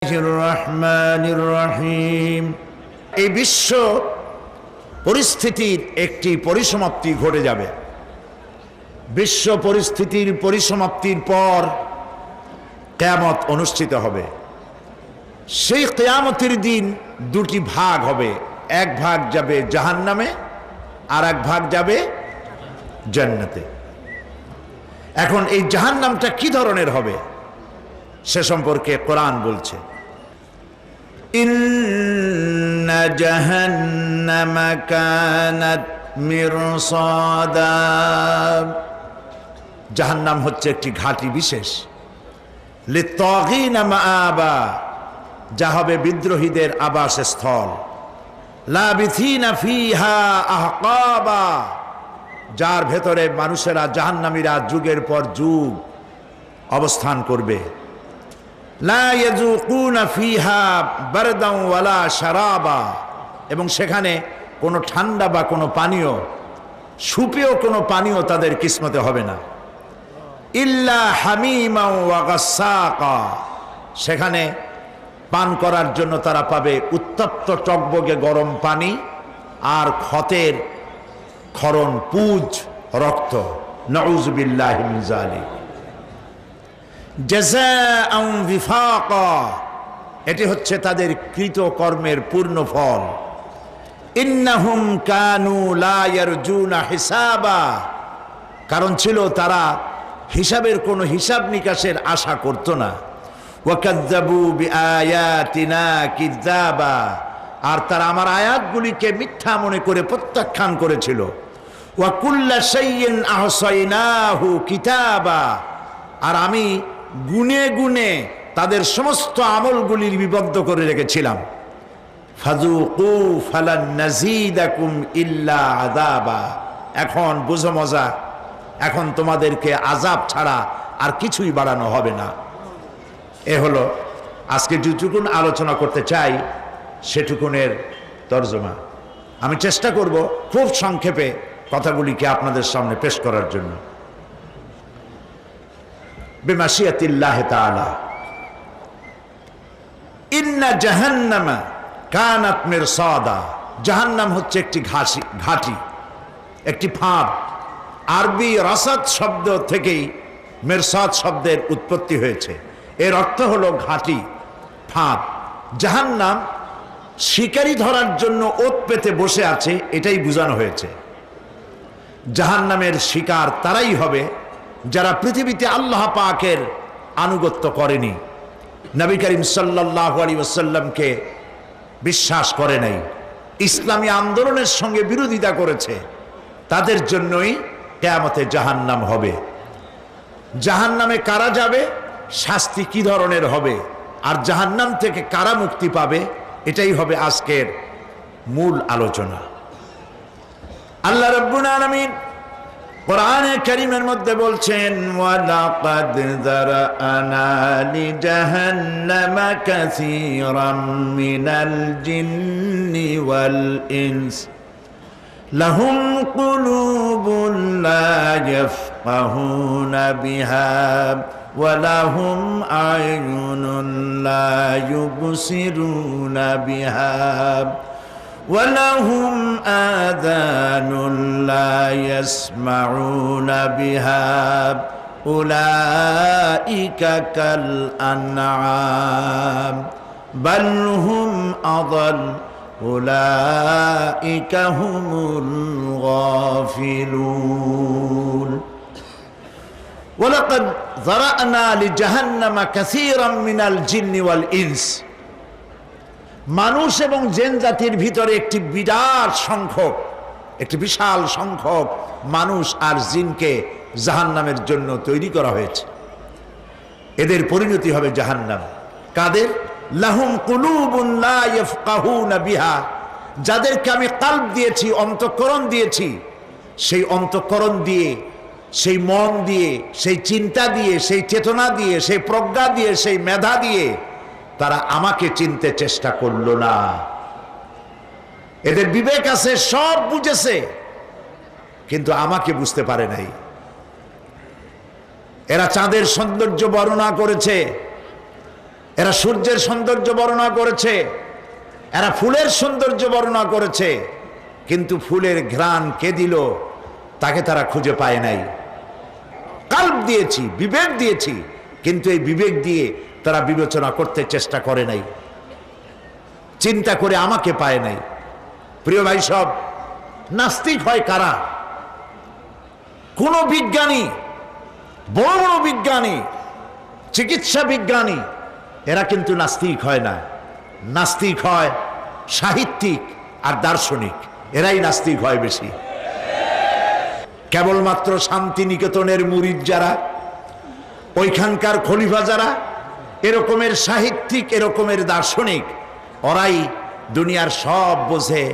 রহমানির রহিম। এই বিশ্ব পরিস্থিতির একটি পরিসমাপ্তি ঘটে যাবে। বিশ্ব পরিস্থিতির পরিসমাপ্তির পর কিয়ামত অনুষ্ঠিত হবে। সেই কিয়ামতের দিন দুটি ভাগ হবে, এক ভাগ যাবে জাহান্নামে আর এক ভাগ যাবে জান্নাতে। এখন এই জাহান্নামটা কি ধরনের হবে সে সম্পর্কে কোরআন বলছে, ইন্না জাহান্নামা কানাত মিরসাদা। জাহান্নাম হচ্ছে একটি ঘাঁটি বিশেষ, লিত্তাগিনা মাআবা, যা হবে বিদ্রোহীদের আবাসস্থল, লাবিথিনা ফিহা আহকাবা, যার ভেতরে মানুষেরা জাহান্নামীরা যুগের পর যুগ অবস্থান করবে। লা ইয়াযুকুনা ফিহা বারদান ওয়ালা শারাবা, এবং সেখানে কোনো ঠান্ডা বা কোনো পানীয়, সুপেয় কোনো পানীয় তাদের কিসমতে হবে না। ইল্লা হামিমা ওয়া গাসসাকা, সেখানে পান করার জন্য তারা পাবে উত্তপ্ত টকবগে গরম পানি আর ক্ষতের ক্ষরণ পুজ রক্ত। নাউযু বিল্লাহি মিন যালিক। জাযাআন বিফাকা, এটি হচ্ছে তাদের কৃত কর্মের পূর্ণ ফল। ইন্নাহুম কানু লা ইয়ারজুনা হিসাবা, কারণ ছিল তারা হিসাবের কোনো হিসাব নিকাশের আশা করত না। ওয়াকাযযাবু বিআয়াতিনা কিযাবা, আর তারা আমার আয়াতগুলিকে মিথ্যা মনে করে প্রত্যাখ্যান করেছিল। ওয়া কুল্লা শাইইন আহসাইনাহু কিতাবা, আর আমি গুনে গুনে তাদের সমস্ত আমলগুলি লিপিবদ্ধ করে রেখেছিলাম। ফাযুকু ফালান নাযীদাকুম ইল্লা আযাবা, এখন বুঝো মজা, এখন তোমাদেরকে আযাব ছাড়া আর কিছুই বাড়ানো হবে না। এ হলো আজকে যেটুকুন আলোচনা করতে চাই সেটুকুনের তর্জমা। আমি চেষ্টা করব খুব সংক্ষেপে কথাগুলিকে আপনাদের সামনে পেশ করার জন্য। বিমাশিয়াতিল্লাহি তাআলা। ইন্না জাহান্নামা কানাত মিরসাদা, জাহান্নাম হচ্ছে একটি ঘাঁটি, একটি ফাঁদ। আরবি রাসাদ শব্দ থেকেই মিরসাদ শব্দের উৎপত্তি হয়েছে। এর অর্থ হলো ঘাঁটি, ফাঁদ। জাহান্নাম শিকারি ধরার জন্য ওত পেতে বসে আছে, এটাই বোঝানো হয়েছে। জাহান্নামের শিকার তারাই হবে যারা পৃথিবীতে আল্লাহ পাকের আনুগত্য করেনি, নবী করিম সাল্লাল্লাহু আলাইহি ওয়াসাল্লামকে বিশ্বাস করে নাই, ইসলামী আন্দোলনের সঙ্গে বিরোধিতা করেছে, তাদের জন্যই কিয়ামতে জাহান্নাম হবে। জাহান্নামে কারা যাবে, শাস্তি কি ধরনের হবে, আর জাহান্নাম থেকে কারা মুক্তি পাবে, এটাই হবে আজকের মূল আলোচনা। আল্লাহ রাব্বুল আলামিন কোরআনে কারীমের মধ্যে বলছেন, ওয়ালাকাদ যারানা লিজাহান্নামা কাসীরাম মিনাল জিন্নি ওয়াল ইনস লাহুম কুলুবুন লা ইয়াফকাহুনা বিহা ওয়া লাহুম আ'য়ুনুন লা ইউবসিরুনা বিহা وَلَهُمْ آذَانٌ لَا يَسْمَعُونَ بِهَا أُولَئِكَ كَالْأَنْعَامِ بَلْ هُمْ أَضَلُّ أُولَئِكَ هُمُ الْغَافِلُونَ وَلَقَدْ ذَرَأْنَا لِجَهَنَّمَ كَثِيرًا مِنَ الْجِنِّ وَالْإِنسِ, মানুষ এবং জিন জাতির ভিতরে একটি বিশাল সংখ্যক মানুষ আর জিনকে জাহান্নামের জন্য তৈরি করা হয়েছে। এদের পরিণতি হবে জাহান্নাম। কাদের? লাহুম কুলুবুন লা ইয়াফকাহুনা বিহা, যাদেরকে আমি কলব দিয়েছি, অন্তঃকরণ দিয়েছি, সেই অন্তঃকরণ দিয়ে, সেই মন দিয়ে, সেই চিন্তা দিয়ে, সেই চেতনা দিয়ে, সেই প্রজ্ঞা দিয়ে, সেই মেধা দিয়ে তারা আমাকে চিনতে চেষ্টা করলো না। এদের বিবেক আছে, সব বুঝেছে, কিন্তু আমাকে বুঝতে পারে নাই। এরা চাঁদের সৌন্দর্য বর্ণনা করেছে, এরা সূর্যের সৌন্দর্য বর্ণনা করেছে, এরা ফুলের সৌন্দর্য বর্ণনা করেছে, কিন্তু ফুলের ঘ্রাণ কে দিল তাকে তারা খুঁজে পায় নাই। কাল্ব দিয়েছি, বিবেক দিয়েছি, কিন্তু এই বিবেক দিয়ে তারা বিবেচনা করতে চেষ্টা করে নাই, চিন্তা করে আমাকে পায় নাই। প্রিয় ভাই সব, নাস্তিক হয় কারা? কোন বিজ্ঞানী, বড় বড় বিজ্ঞানী, চিকিৎসা বিজ্ঞানী, এরা কিন্তু নাস্তিক হয় না। নাস্তিক হয় সাহিত্যিক আর দার্শনিক, এরাই নাস্তিক হয় বেশি। কেবলমাত্র শান্তিনিকেতনের মুরিদ যারা, ওইখানকার খলিফা যারা, এরকমের সাহিত্যিক, এরকমের দার্শনিক, ওরাই দুনিয়ার সব বোঝে,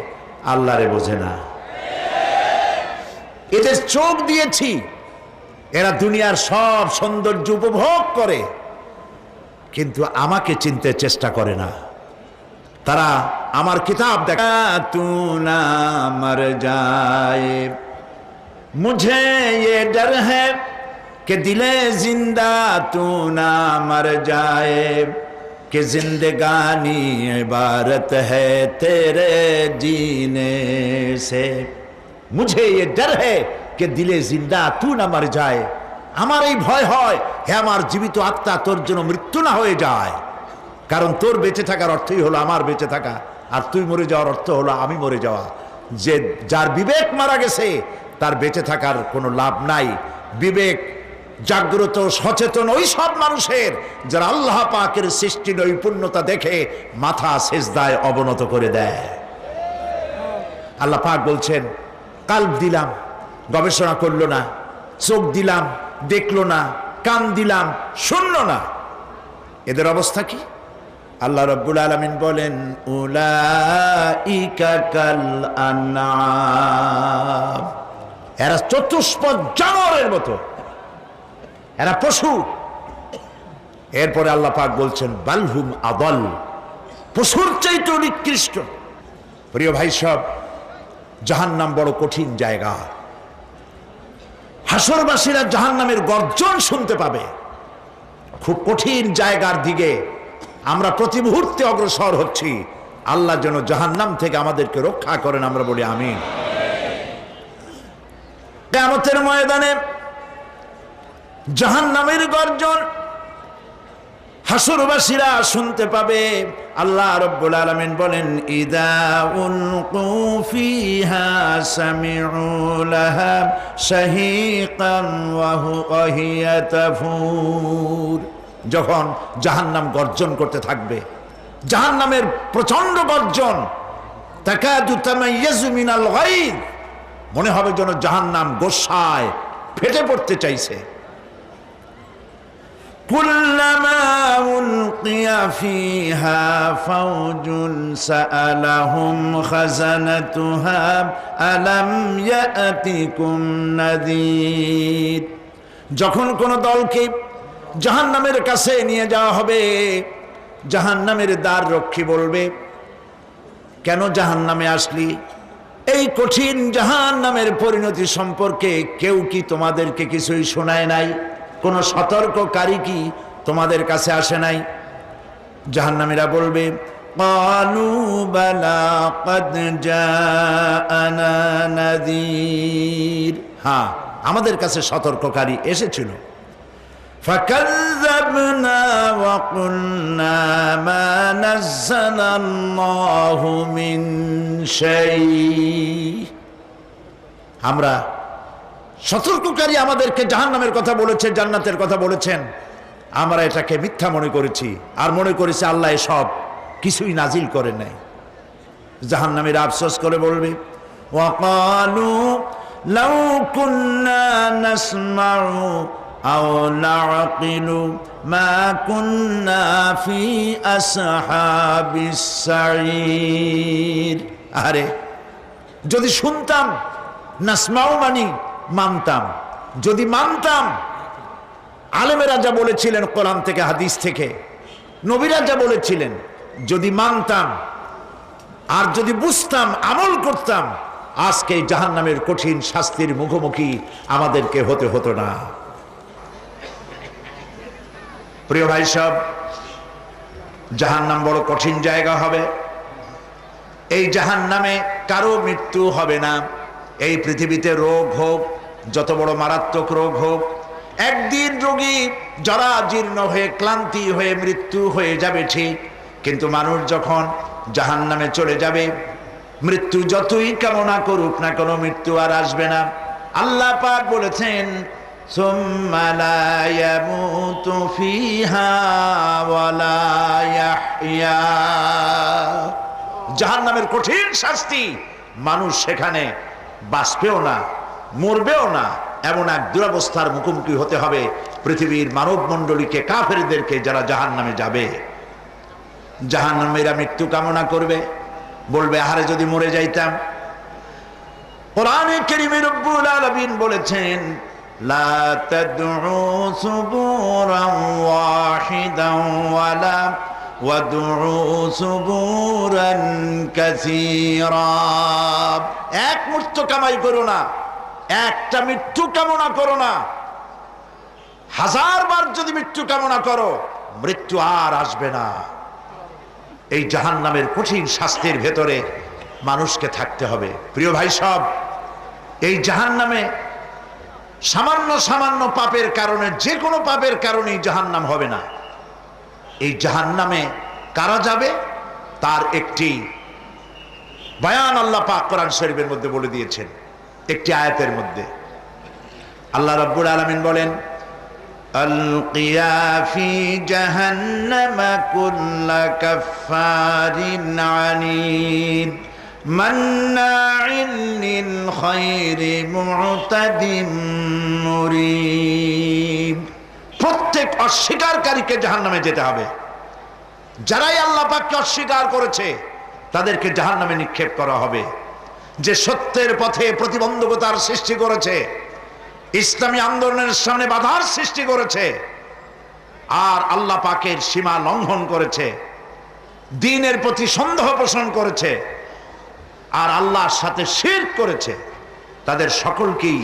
আল্লাহরে বোঝে না। এদের চোখ দিয়েছি, এরা দুনিয়ার সব সৌন্দর্য উপভোগ করে, কিন্তু আমাকে চিনতে চেষ্টা করে না। তারা আমার কিতাব দেখা তু না মর যায়, মুঝে ये डर है कि दिले जिंदा तू ना मर जाए, कि जिंदगानी इबारत है तेरे जीने से, मुझे ये डर है कि दिले जिंदा तू ना मर जाए। আমার এই ভয় হয়, হে আমার জীবিত আত্মা, তোর জন্য মৃত্যু না হয়ে যায়। কারণ তোর বেঁচে থাকার অর্থই হলো আমার বেঁচে থাকা, আর তুই মরে যাওয়ার অর্থ হলো আমি মরে যাওয়া। যে যার বিবেক মারা গেছে তার বেঁচে থাকার কোনো লাভ নাই। বিবেক জাগ্রত সচেতন ওই সব মানুষের যারা আল্লাহ পাকের সৃষ্টি নৈপুণ্যতা দেখে মাথা সেজদায় অবনত করে দেয়। আল্লাহ পাক বলছেন, কাল্ব দিলাম, গবেষণা করলো না, চোখ দিলাম, দেখলো না, কান দিলাম, শুনলো না। এদের অবস্থা কি? আল্লাহ রাব্বুল আলামিন বলেন, উলাইকা কাল আনআম, এরা চতুষ্পদ জানোয়ারের মতো, এরা পশু। এরপরে আল্লাহ পাক বলছেন, বালহুম আদাল, পশুর চাইতে নিকৃষ্ট। প্রিয় ভাই সব, জাহান্নাম বড় কঠিন জায়গা। হাসরবাসীরা জাহান্নামের গর্জন শুনতে পাবে। খুব কঠিন জায়গার দিকে আমরা প্রতি মুহূর্তে অগ্রসর হচ্ছি। আল্লাহ যেন জাহান্নাম থেকে আমাদেরকে রক্ষা করেন, আমরা বলি আমিন। কিয়ামতের ময়দানে জাহান্নামের গর্জন হাসরবাসীরা শুনতে পাবে। আল্লাহ রাব্বুল আলামিন বলেন, ইদা উলকু ফিহা সামিউ লাহা শাহীকান ওয়া হিয়া তাফুর, যখন জাহান্নাম গর্জন করতে থাকবে, জাহান্নামের প্রচন্ড গর্জন, তাকাদু তামাইয়াজু মিনাল গায়দ, মনে হবে যেন জাহান্নাম গোসায় ফেটে পড়তে চাইছে। কুল্লামা উলকিয়া ফিহা ফাওজুন সাআলাহুম খাজানাতুহা আলাম ইয়াতিকুম নাযীর, যখন কোন দলকে জাহান্নামের কাছে নিয়ে যাওয়া হবে, জাহান্নামের দ্বার রক্ষী বলবে, কেন জাহান্নামে আসলি? এই কঠিন জাহান্নামের পরিণতি সম্পর্কে কেউ কি তোমাদেরকে কিছুই শোনায় নাই? কোন সতর্ককারী কি তোমাদের কাছে আসে নাই? জাহান্নামীরা বলবে, ক্বালু বালা ক্বাদ জাআনা নাযীর, হ্যাঁ আমাদের কাছে সতর্ককারী এসেছিল। ফাকাযযাবনা ওয়া কুলনা মা নাযালাল্লাহু মিন শাই, আমরা সতর্ককারী আমাদেরকে জাহান্নামের কথা বলেছে, জান্নাতের কথা বলেছেন, আমরা এটাকে মিথ্যা মনে করেছি, আর মনে করেছি আল্লাহ সব কিছুই নাজিল করে নাই। জাহান্নামীরা আফসোস করে বলবে, ওয়াকালু লাউ কুন্না নাসমাউ আও নাআকিলু মা কুন্না ফি আসহাবিস সাঈর, আরে যদি শুনতাম, নাসমাউ মানি মানতাম, যদি মানতাম, আলেমেরা যা বলেছিলেন কোরআন থেকে হাদিস থেকে, নবীরা যা বলেছিলেন, যদি মানতাম আর যদি বুঝতাম, আমল করতাম, আজকে জাহান্নামের কঠিন শাস্তির মুখোমুখি আমাদেরকে হতে হতো না। প্রিয় ভাই সব, জাহান্নাম বড় কঠিন জায়গা হবে। এই জাহান্নামে কারো মৃত্যু হবে না। এই পৃথিবীতে রোগ হোক, যত বড় মারাত্মক রোগ হোক, একদিন রোগী জরাজীর্ণ হয়ে ক্লান্তি হয়ে মৃত্যু হয়ে যাবে ঠিক, কিন্তু মানুষ যখন জাহান্নামে চলে যাবে, মৃত্যু যতই কামনা করুক না কোনো মৃত্যু আর আসবে না। আল্লাহ পাক বলেছেন, সুম্মা লা ইয়ামুতু ফিহা ওয়া লা ইয়াহইয়া। জাহান্নামের কঠিন শাস্তি, মানুষ সেখানে বাঁচবেও না, মরবেও না, এমন এক দুরবস্থার মুখোমুখি হতে হবে পৃথিবীর মানব মণ্ডলীকে, কাফেরদেরকে, যারা জাহান্নামে যাবে। জাহান্নামীরা মৃত্যু কামনা করবে, বলবে আহারে যদি মরে যাইতাম। কোরআনে কারীমে রব্বুল আলামিন বলেছেন, লা তাদউ সুবুরান ওয়াহিদান ওয়ালা ওয়াদউ সুবুরান কাসীরা। এক মৃত্যু কামাই করো না, একটা মৃত্যু কামনা করো না। 1000 বার যদি মৃত্যু কামনা করো, মৃত্যু আর আসবে না। এই জাহান্নামের কঠিন শাস্তির ভেতরে মানুষকে থাকতে হবে। প্রিয় ভাই সব, এই জাহান্নামে সামান্য সামান্য পাপের কারণে, যে কোনো পাপের কারণেই জাহান্নাম হবে না। এই জাহান্নামে কারা যাবে তার একটি বয়ান আল্লাহ পাক কোরআন শরীফের মধ্যে বলে দিয়েছেন। একটি আয়াতের মধ্যে আল্লাহ রাব্বুল আলামিন বলেন, আলকিয়া ফি জাহান্নামা কুল্লা কাফফারিন আনিদ মান্নাইন লিল খায়রি মু'তাদিম মুরিব। প্রত্যেক অস্বীকারীকে জাহান্নামে যেতে হবে। যারাই আল্লাহ পাককে অস্বীকার করেছে তাদেরকে জাহান্নামে নিক্ষেপ করা হবে। যে সত্যের পথে প্রতিবন্ধকতার সৃষ্টি করেছে, ইসলামী আন্দোলনের সামনে বাধার সৃষ্টি করেছে, আর আল্লাহ পাকের সীমা লঙ্ঘন করেছে, দ্বীনের প্রতি সন্দেহ পোষণ করেছে, আর আল্লাহর সাথে শিরক করেছে, তাদের সকলকেই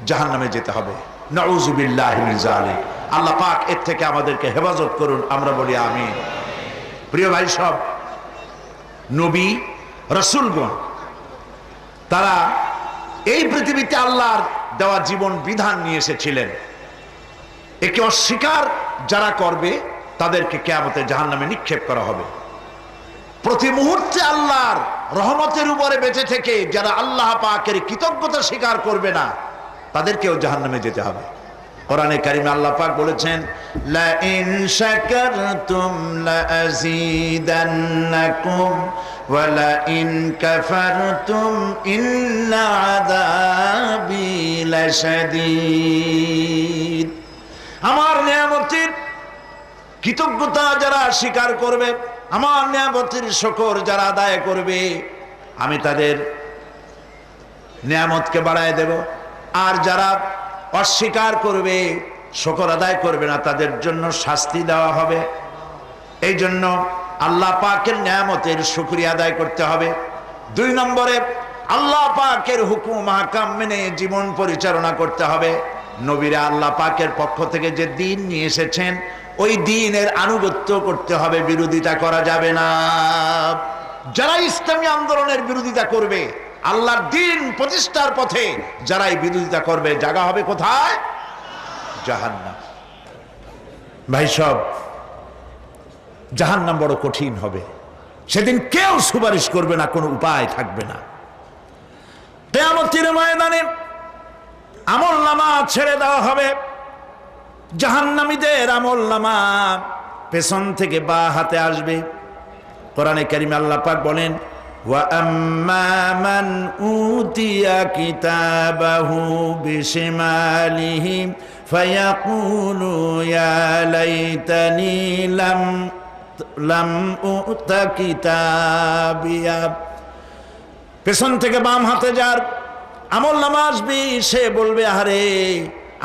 জাহান্নামে যেতে হবে। নাউযুবিল্লাহি মিন যালিক। আল্লাহ পাক এর থেকে আমাদেরকে হেফাজত করুন, আমরা বলি আমিন। প্রিয় ভাই সব, নবী রাসূলগণ তারা এই পৃথিবীতে আল্লাহর দেওয়া জীবন বিধান নিয়ে এসেছিলেন। একে অস্বীকার যারা করবে তাদেরকে কিয়ামতে জাহান্নামে নিক্ষেপ করা হবে। প্রতি মুহূর্তে আল্লাহর রহমতের উপরে বেঁচে থেকে যারা আল্লাহ পাকের কৃতজ্ঞতা স্বীকার করবে না, তাদেরকেও জাহান্নামে যেতে হবে। কোরআনে কারিমে আল্লাহ পাক বলেছেন, লা ইন শাকারতুম লা আযীদান্নাকুম ওয়া লা ইন কাফারতুম ইন্না আযাবি লাশাদীদ। আমার নিয়ামতের কৃতজ্ঞতা যারা স্বীকার করবে, আমার নিয়ামতের শুকর যারা আদায় করবে, আমি তাদের নিয়ামতকে বাড়ায় দেব। আর যারা অস্বীকার করবে, শুকর আদায় করবে না, তাদের জন্য শাস্তি দেওয়া হবে। এই জন্য আল্লাহ পাকের নিয়ামতের শুকরিয়া আদায় করতে হবে। 2 নম্বরে আল্লাহ পাকের হুকুম আহকাম মেনে জীবন পরিচালনা করতে হবে। নবীরা আল্লাহ পাকের পক্ষ থেকে যে দ্বীন নিয়ে এসেছেন, ওই দ্বীনের আনুগত্য করতে হবে, বিরোধিতা করা যাবে না। যারা ইসলামী আন্দোলনের বিরোধিতা করবে, আল্লাহর দ্বীন প্রতিষ্ঠার পথে যারাই বিরোধিতা করবে, জায়গা হবে কোথায়? জাহান্নাম। ভাই সব, জাহান্নাম বড় কঠিন হবে। সেদিন কেউ সুপারিশ করবে না, কোনো উপায় থাকবে না। কিয়ামতের ময়দানে আমলনামা ছেড়ে দেওয়া হবে। জাহান্নামীদের আমলনামা পেছন থেকে বা হাতে আসবে। কোরআনে কারিমে আল্লাহ পাক বলেন, ওয়া আম্মা মান উতিয়া কিতাবাহু বিশিমালিহি ফায়াকুলু ইয়া লাইতানি লাম উতা কিতাবিয়া। পেছন থেকে বাম হাতে যার আমলনামা আসবে, সে বলবে, আরে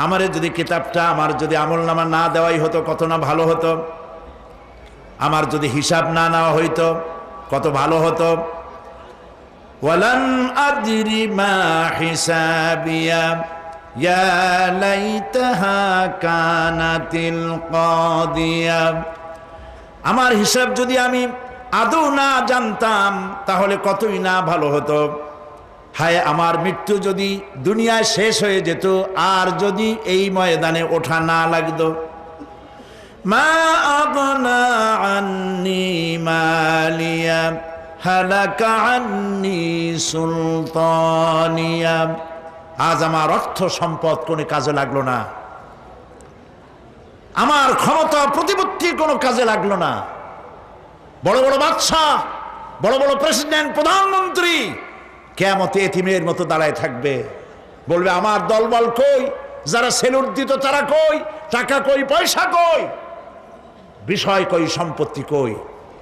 আমারে যদি কিতাবটা, আমার যদি আমলনামা না দেওয়াই হতো কত না ভালো হতো, আমার যদি হিসাব না নেওয়া হইতো কত ভালো হতো। ওয়ালান আদরি মা হিসাবিয়া ইয়া লাইতাহা কানাতিল কাদিয়া। আমার হিসাব যদি আমি আদৌ না জানতাম তাহলে কতই না ভালো হতো। হায় আমার মৃত্যু যদি দুনিয়ায় শেষ হয়ে যেত, আর যদি এই ময়দানে ওঠা না লাগতো। মা আগনা আন্নি মালিয়া হালাকা আন্নি সুলতানিয়া। আজ আমার অর্থ সম্পদ কোনো কাজে লাগলো না, আমার ক্ষমতা প্রতিপত্তি কোনো কাজে লাগলো না। বড় বড় বাদশা, বড় বড় প্রেসিডেন্ট, প্রধানমন্ত্রী কিয়ামতে এতিমের মতো দাঁড়ায় থাকবে, বলবে আমার দলবল কই, যারা সেলুট দিত তারা কই, টাকা কই, পয়সা কই, বিষয় কই, সম্পত্তি কই,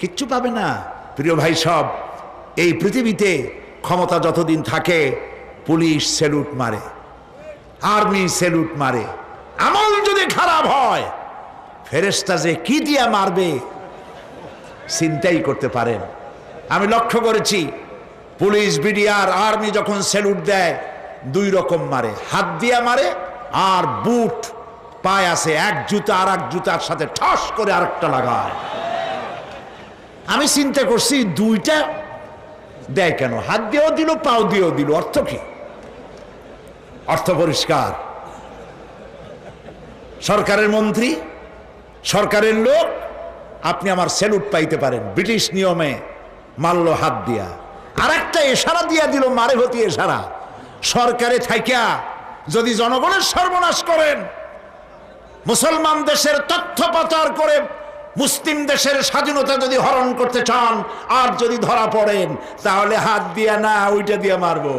কিচ্ছু পাবে না। প্রিয় ভাই সব, এই পৃথিবীতে ক্ষমতা যতদিন থাকে পুলিশ সেলুট মারে, আর্মি সেলুট মারে। আমল যদি খারাপ হয় ফেরেশতা যে কি দিয়া মারবে চিন্তাই করতে পারেন। আমি লক্ষ্য করেছি পুলিশ, বিডিআর, আর্মি যখন সেলুট দেয় দুই রকম মারে, হাত দিয়া মারে আর বুট পায় আছে, এক জুতা আর এক জুতার সাথে ঠাস করে আরেকটা লাগায়। আমি চিন্তা করছি দুইটা দেয় কেন, হাত দিয়েও দিল পাও দিয়েও দিল, অর্থ কি? অর্থ পরিষ্কার। সরকারের মন্ত্রী, সরকারের লোক, আপনি আমার সেলুট পাইতে পারেন, ব্রিটিশ নিয়মে মারল হাত দিয়া, আর একটা ইশারা দিয়া দিল, মারে হতি ইশারা। সরকারে থাইকা যদি জনগণের সর্বনাশ করেন, মুসলমান দেশের তথ্য পাচার করে মুসলিম দেশের স্বাধীনতা যদি হরণ করতে চান, আর যদি ধরা পড়েন তাহলে হাত দিয়া না ওইটা দিয়া মারবো।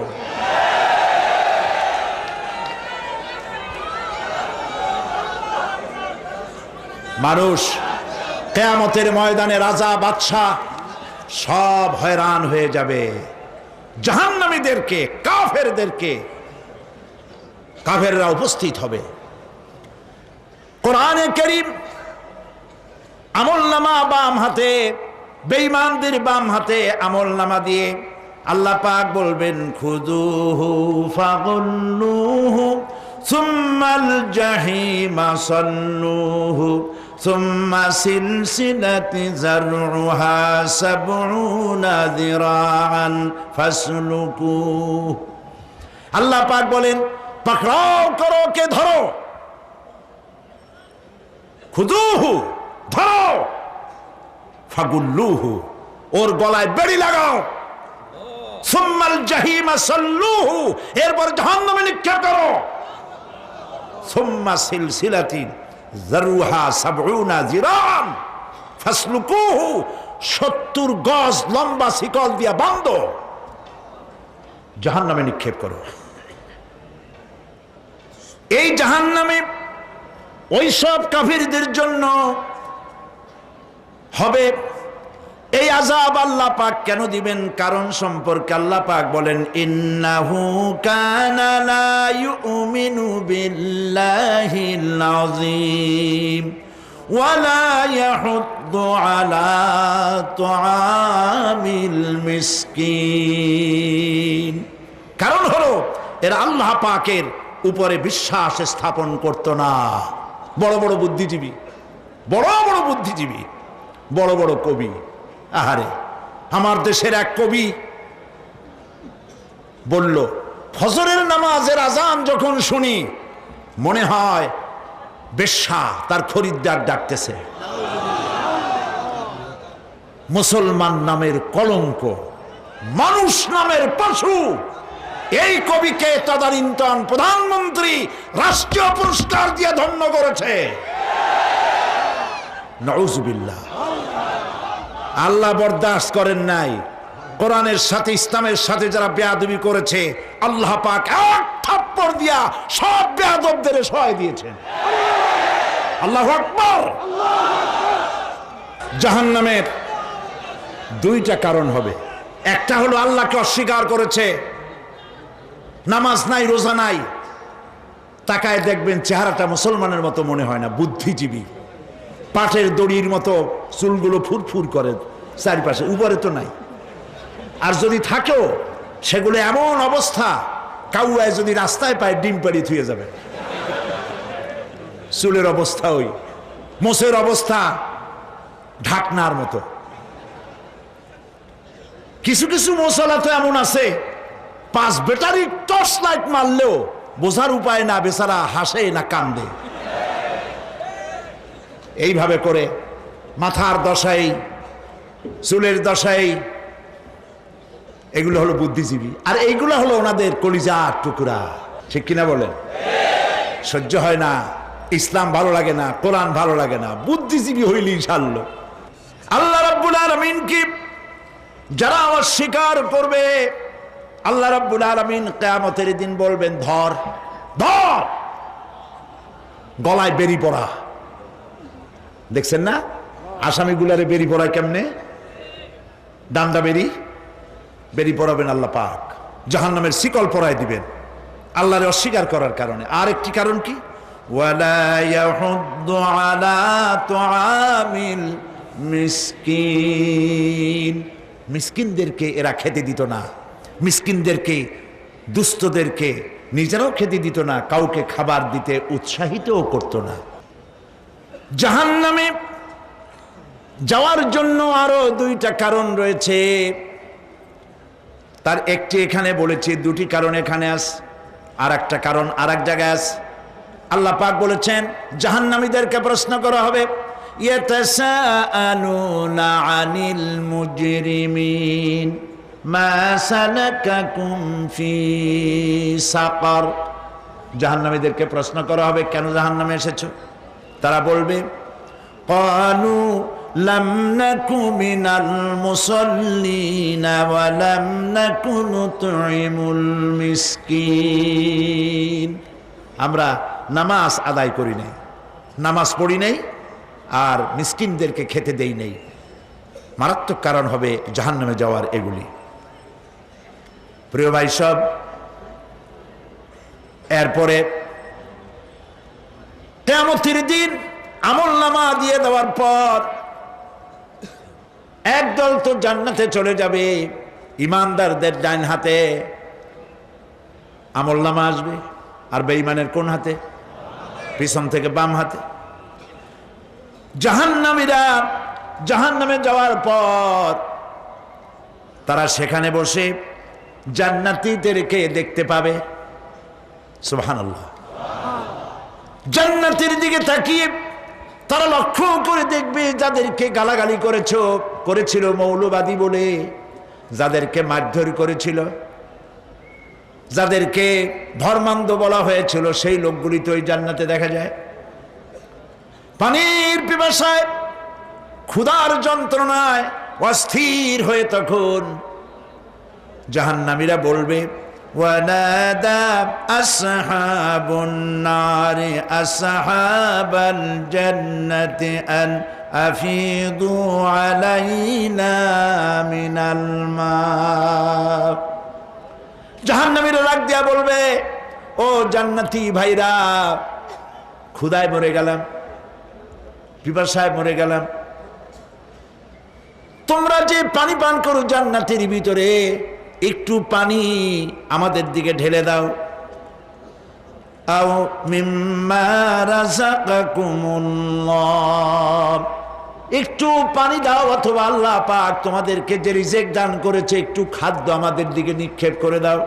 মানুষ কিয়ামতের ময়দানে রাজা বাদশা সব হয়রান হয়ে যাবে। জাহান্নামীদেরকে, কাফেরদেরকে, কাফেররা উপস্থিত হবে। কোরআনে কারীম আমলনামা বাম হাতে, বেঈমানদের বাম হাতে আমলনামা দিয়ে আল্লাহ পাক বলবেন খুযুহু ফাগুল্লুহু সুম্মাল জাহিমা সাল্লুহু সুম্মা সিলসিলাতি যারউহা সাবউনা যিরাআন ফাসলুকুহু। আল্লাহ পাক বলেন পাকড়াও করো, কে ধরো, খুযুহু ধরো, ফাগুল্লুহু ওর গলায় বেড়ি লাগাও, সুম্মাল জাহিমা সাল্লুহু এরপর জাহান্নামে নিক্ষেপ করো, সুম্মা সিলসিলাতিন যারউহা সাবউনা যিরাআন ফাসলুকুহু 70 গজ লম্বা শিকল দিয়া বাঁধো, জাহান্নামে নিক্ষেপ করো। এই জাহান্নামে ওই সব কাফিরদের জন্য হবে। এই আযাব আল্লাহ পাক কেন দিবেন, কারণ সম্পর্কে আল্লাহ পাক বলেন ইন্নাহু কানা লা ইউমিনু বিল্লাহিল আযীম ওয়া লা ইয়াহুদ্দু আলা তুআমিল মিসকিন। কারণ হলো এরা আল্লাহ পাকের উপরে বিশ্বাস স্থাপন করত না। বড় বড় বুদ্ধিজীবী, বড় বড় বুদ্ধিজীবী, বড় বড় কবি। আহারে, আমার দেশের এক কবি বলল ফজরের নামাজের আজান যখন শুনি মনে হয় বেশ্যা তার খরিদ্দার ডাকতেছে। মুসলমান নামের কলঙ্ক, মানুষ নামের পশু। এই কবিকে তদানীন্তন প্রধানমন্ত্রী রাষ্ট্রীয় পুরস্কার দিয়ে ধন্য করেছে। নাউজুবিল্লাহ। আল্লাহ বরদাস্ত করেন নাই। কোরআনের সাথে ইসলামের সাথে যারা বেয়াদবি করেছে আল্লাহ পাক এক থাপ্পড় দিয়া সব বেয়াদবদের সহায় দিয়েছেন। আল্লাহু আকবার। জাহান্নামের দুইটা কারণ হবে। একটা হলো আল্লাহকে অস্বীকার করেছে, নামাজ নাই, রোজা নাই, তাকায় দেখবেন চেহারাটা মুসলমানের মতো মনে হয় না, বুদ্ধিজীবী, পাটের দড়ির মতো চুলগুলো ফুরফুর করে চারিপাশে, উপরে তো নাই। আর যদি থাকেও সেগুলো এমন অবস্থা, কাউয়ায় যদি রাস্তায় পায় ডিম পাড়ি থুয়ে যাবে। চুলের অবস্থা ওই, মোষের অবস্থা ঢাকনার মতো। কিছু কিছু মশলা তো এমন আছে 5 ব্যাটারি টর্চ লাইট মারলেও বোঝার উপায় না, বেচারা হাসে না কান্দে। এইভাবে করে মাথার দশাই, চুলের দশাই, এগুলো হলো বুদ্ধিজীবী। আর এইগুলো হলো ওনাদের কলিজার টুকরা। ঠিক কিনা বলেন? সহ্য হয় না, ইসলাম ভালো লাগে না, কোরআন ভালো লাগে না, বুদ্ধিজীবী হইলেই ছাড়লো। আল্লাহ রাব্বুল আলামিন কি যারা অস্বীকার করবে, আল্লাহ রাব্বুল আলামিন কিয়ামতের দিন বলবেন, ধর ধর, গলায় বেরি পড়া। দেখছেন না আসামিগুলারে বেরি পড়ায় কেমনে? ডান্ডা বেরি পড়াবেন আল্লাহ পাক, জাহান্নামের শিকল পরায় দিবেন আল্লাহরে অস্বীকার করার কারণে। আর একটি কারণ কি? ওয়ালা ইয়াহুদ্দু আলা তুআমিল মিসকিন, মিসকিনদেরকে এরা খেতে দিত না, মিসকিনদেরকে, দুস্থদেরকে নিজেরাও খেতে দিত না, কাউকে খাবার দিতে উৎসাহিতও করত না। জাহান্নামে যাওয়ার জন্য আরো 2টা কারণ রয়েছে, তার একটি এখানে বলেছি, 2টি কারণ এখানে আছে, আর একটা কারণ আর এক জায়গায় আছে। আল্লাহ পাক বলেছেন জাহান্নামীদেরকে প্রশ্ন করা হবে, ইয়াতাসাআলুনা আনিল মুজরিমিন মা সালাকাকুম ফি সাকার। জাহান্নামীদেরকে প্রশ্ন করা হবে, কেন জাহান্নামে এসেছো? তারা বলবে, ক্বালু লাম নাকু মিনাল মুসাল্লিনা ওয়া লাম নাকু নুতঈমুল মিসকিন। আমরা নামাজ আদায় করি নাই, নামাজ পড়ি নাই, আর মিসকিনদেরকে খেতে দেই নাই। মারাত্মক কারণ হবে জাহান্নামে যাওয়ার এগুলি। প্রিয় ভাই সব, এরপরে কিয়ামতের দিন আমলনামা দিয়ে দেওয়ার পর একদল তো জান্নাতে চলে যাবে, ইমানদারদের ডান হাতে আমলনামা আসবে, আর বেঈমানের কোন হাতে? পিছন থেকে বাম হাতে। জাহান্নামীরা জাহান্নামে যাওয়ার পর তারা সেখানে বসে জান্নাতীদেরকে দেখতে পাবে। সুবহানাল্লাহ। জান্নাতের দিকে তাকিয়ে তারা লক্ষ্য করে দেখবে যাদেরকে গালাগালি করেছিল মৌলবাদী বলে, যাদেরকে মারধর করেছিল, যাদেরকে ধর্মান্ধ বলা হয়েছিল, সেই লোকগুলি তো ওই জান্নাতে দেখা যায়। পানির পিপাসায়, ক্ষুধার যন্ত্রণায় অস্থির হয়ে তখন জাহান্নামীরা বলবে, ওয়ানাদা আসহাবুন নারি আসহাবাল জান্নাতি আন আফিদু আলাইনা মিনাল মা। জাহান্নামীরা ডাক দিয়া বলবে, ও জান্নাতি ভাইরা, ক্ষুধায় মরে গেলাম, পিপাসায় মরে গেলাম, তোমরা যে পানি পান করো জান্নাতের ভিতরে, একটু পানি আমাদের দিকে ঢেলে দাও। আও মিম্মা রাযাকাকুমুল্লাহ, একটু পানি দাও, অথবা আল্লাহ পাক তোমাদেরকে যে রিজিক দান করেছে একটু খাদ্য আমাদের দিকে নিক্ষেপ করে দাও,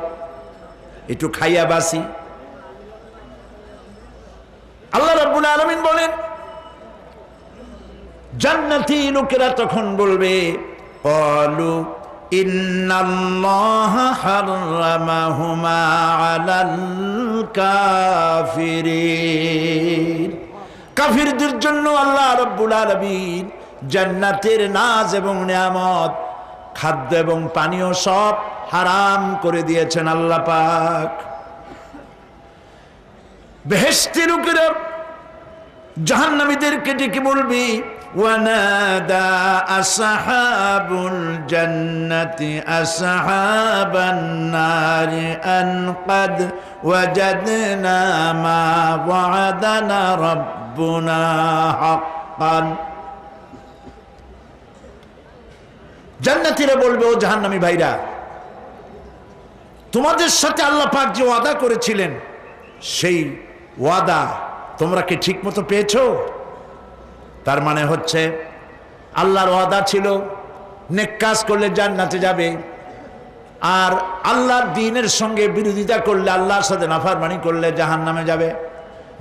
একটু খাইয়া বাসি। আল্লাহ রাব্বুল আলামিন বলেন, জান্নাতি লোকেরা তখন বলবে, ক্বালু ইন্নাল্লাহা হাররামাহুমা আলাল কাফিরিন। কাফিরদের জন্য আল্লাহ রাব্বুল আলামিন জান্নাতের নাজ এবং নিয়ামত, খাদ্য এবং পানীয় সব হারাম করে দিয়েছেন আল্লাহ পাক। বেহেশতি লোকেরা জাহান্নামীদেরকে ডেকে বলবে, ওয়ানাদা আসহাবুল জান্নাতি আসহাবান নারি আন ক্বাদ ওয়াজাদনা মা ওয়া'দানা রাব্বুনা হাক্কান। জান্নাতীরা বলবে, ও জাহান্নামী ভাইরা, তোমাদের সাথে আল্লাহ পাক যে ওয়াদা করেছিলেন, সেই ওয়াদা তোমরা কি ঠিক মতো পেয়েছো? তার মানে হচ্ছে আল্লাহর ওয়াদা ছিল নেক কাজ করলে জান্নাতে যাবে, আর আল্লাহর দ্বীনের সঙ্গে বিরোধিতা করলে, আল্লাহর সাথে নাফরমানি করলে জাহান্নামে যাবে।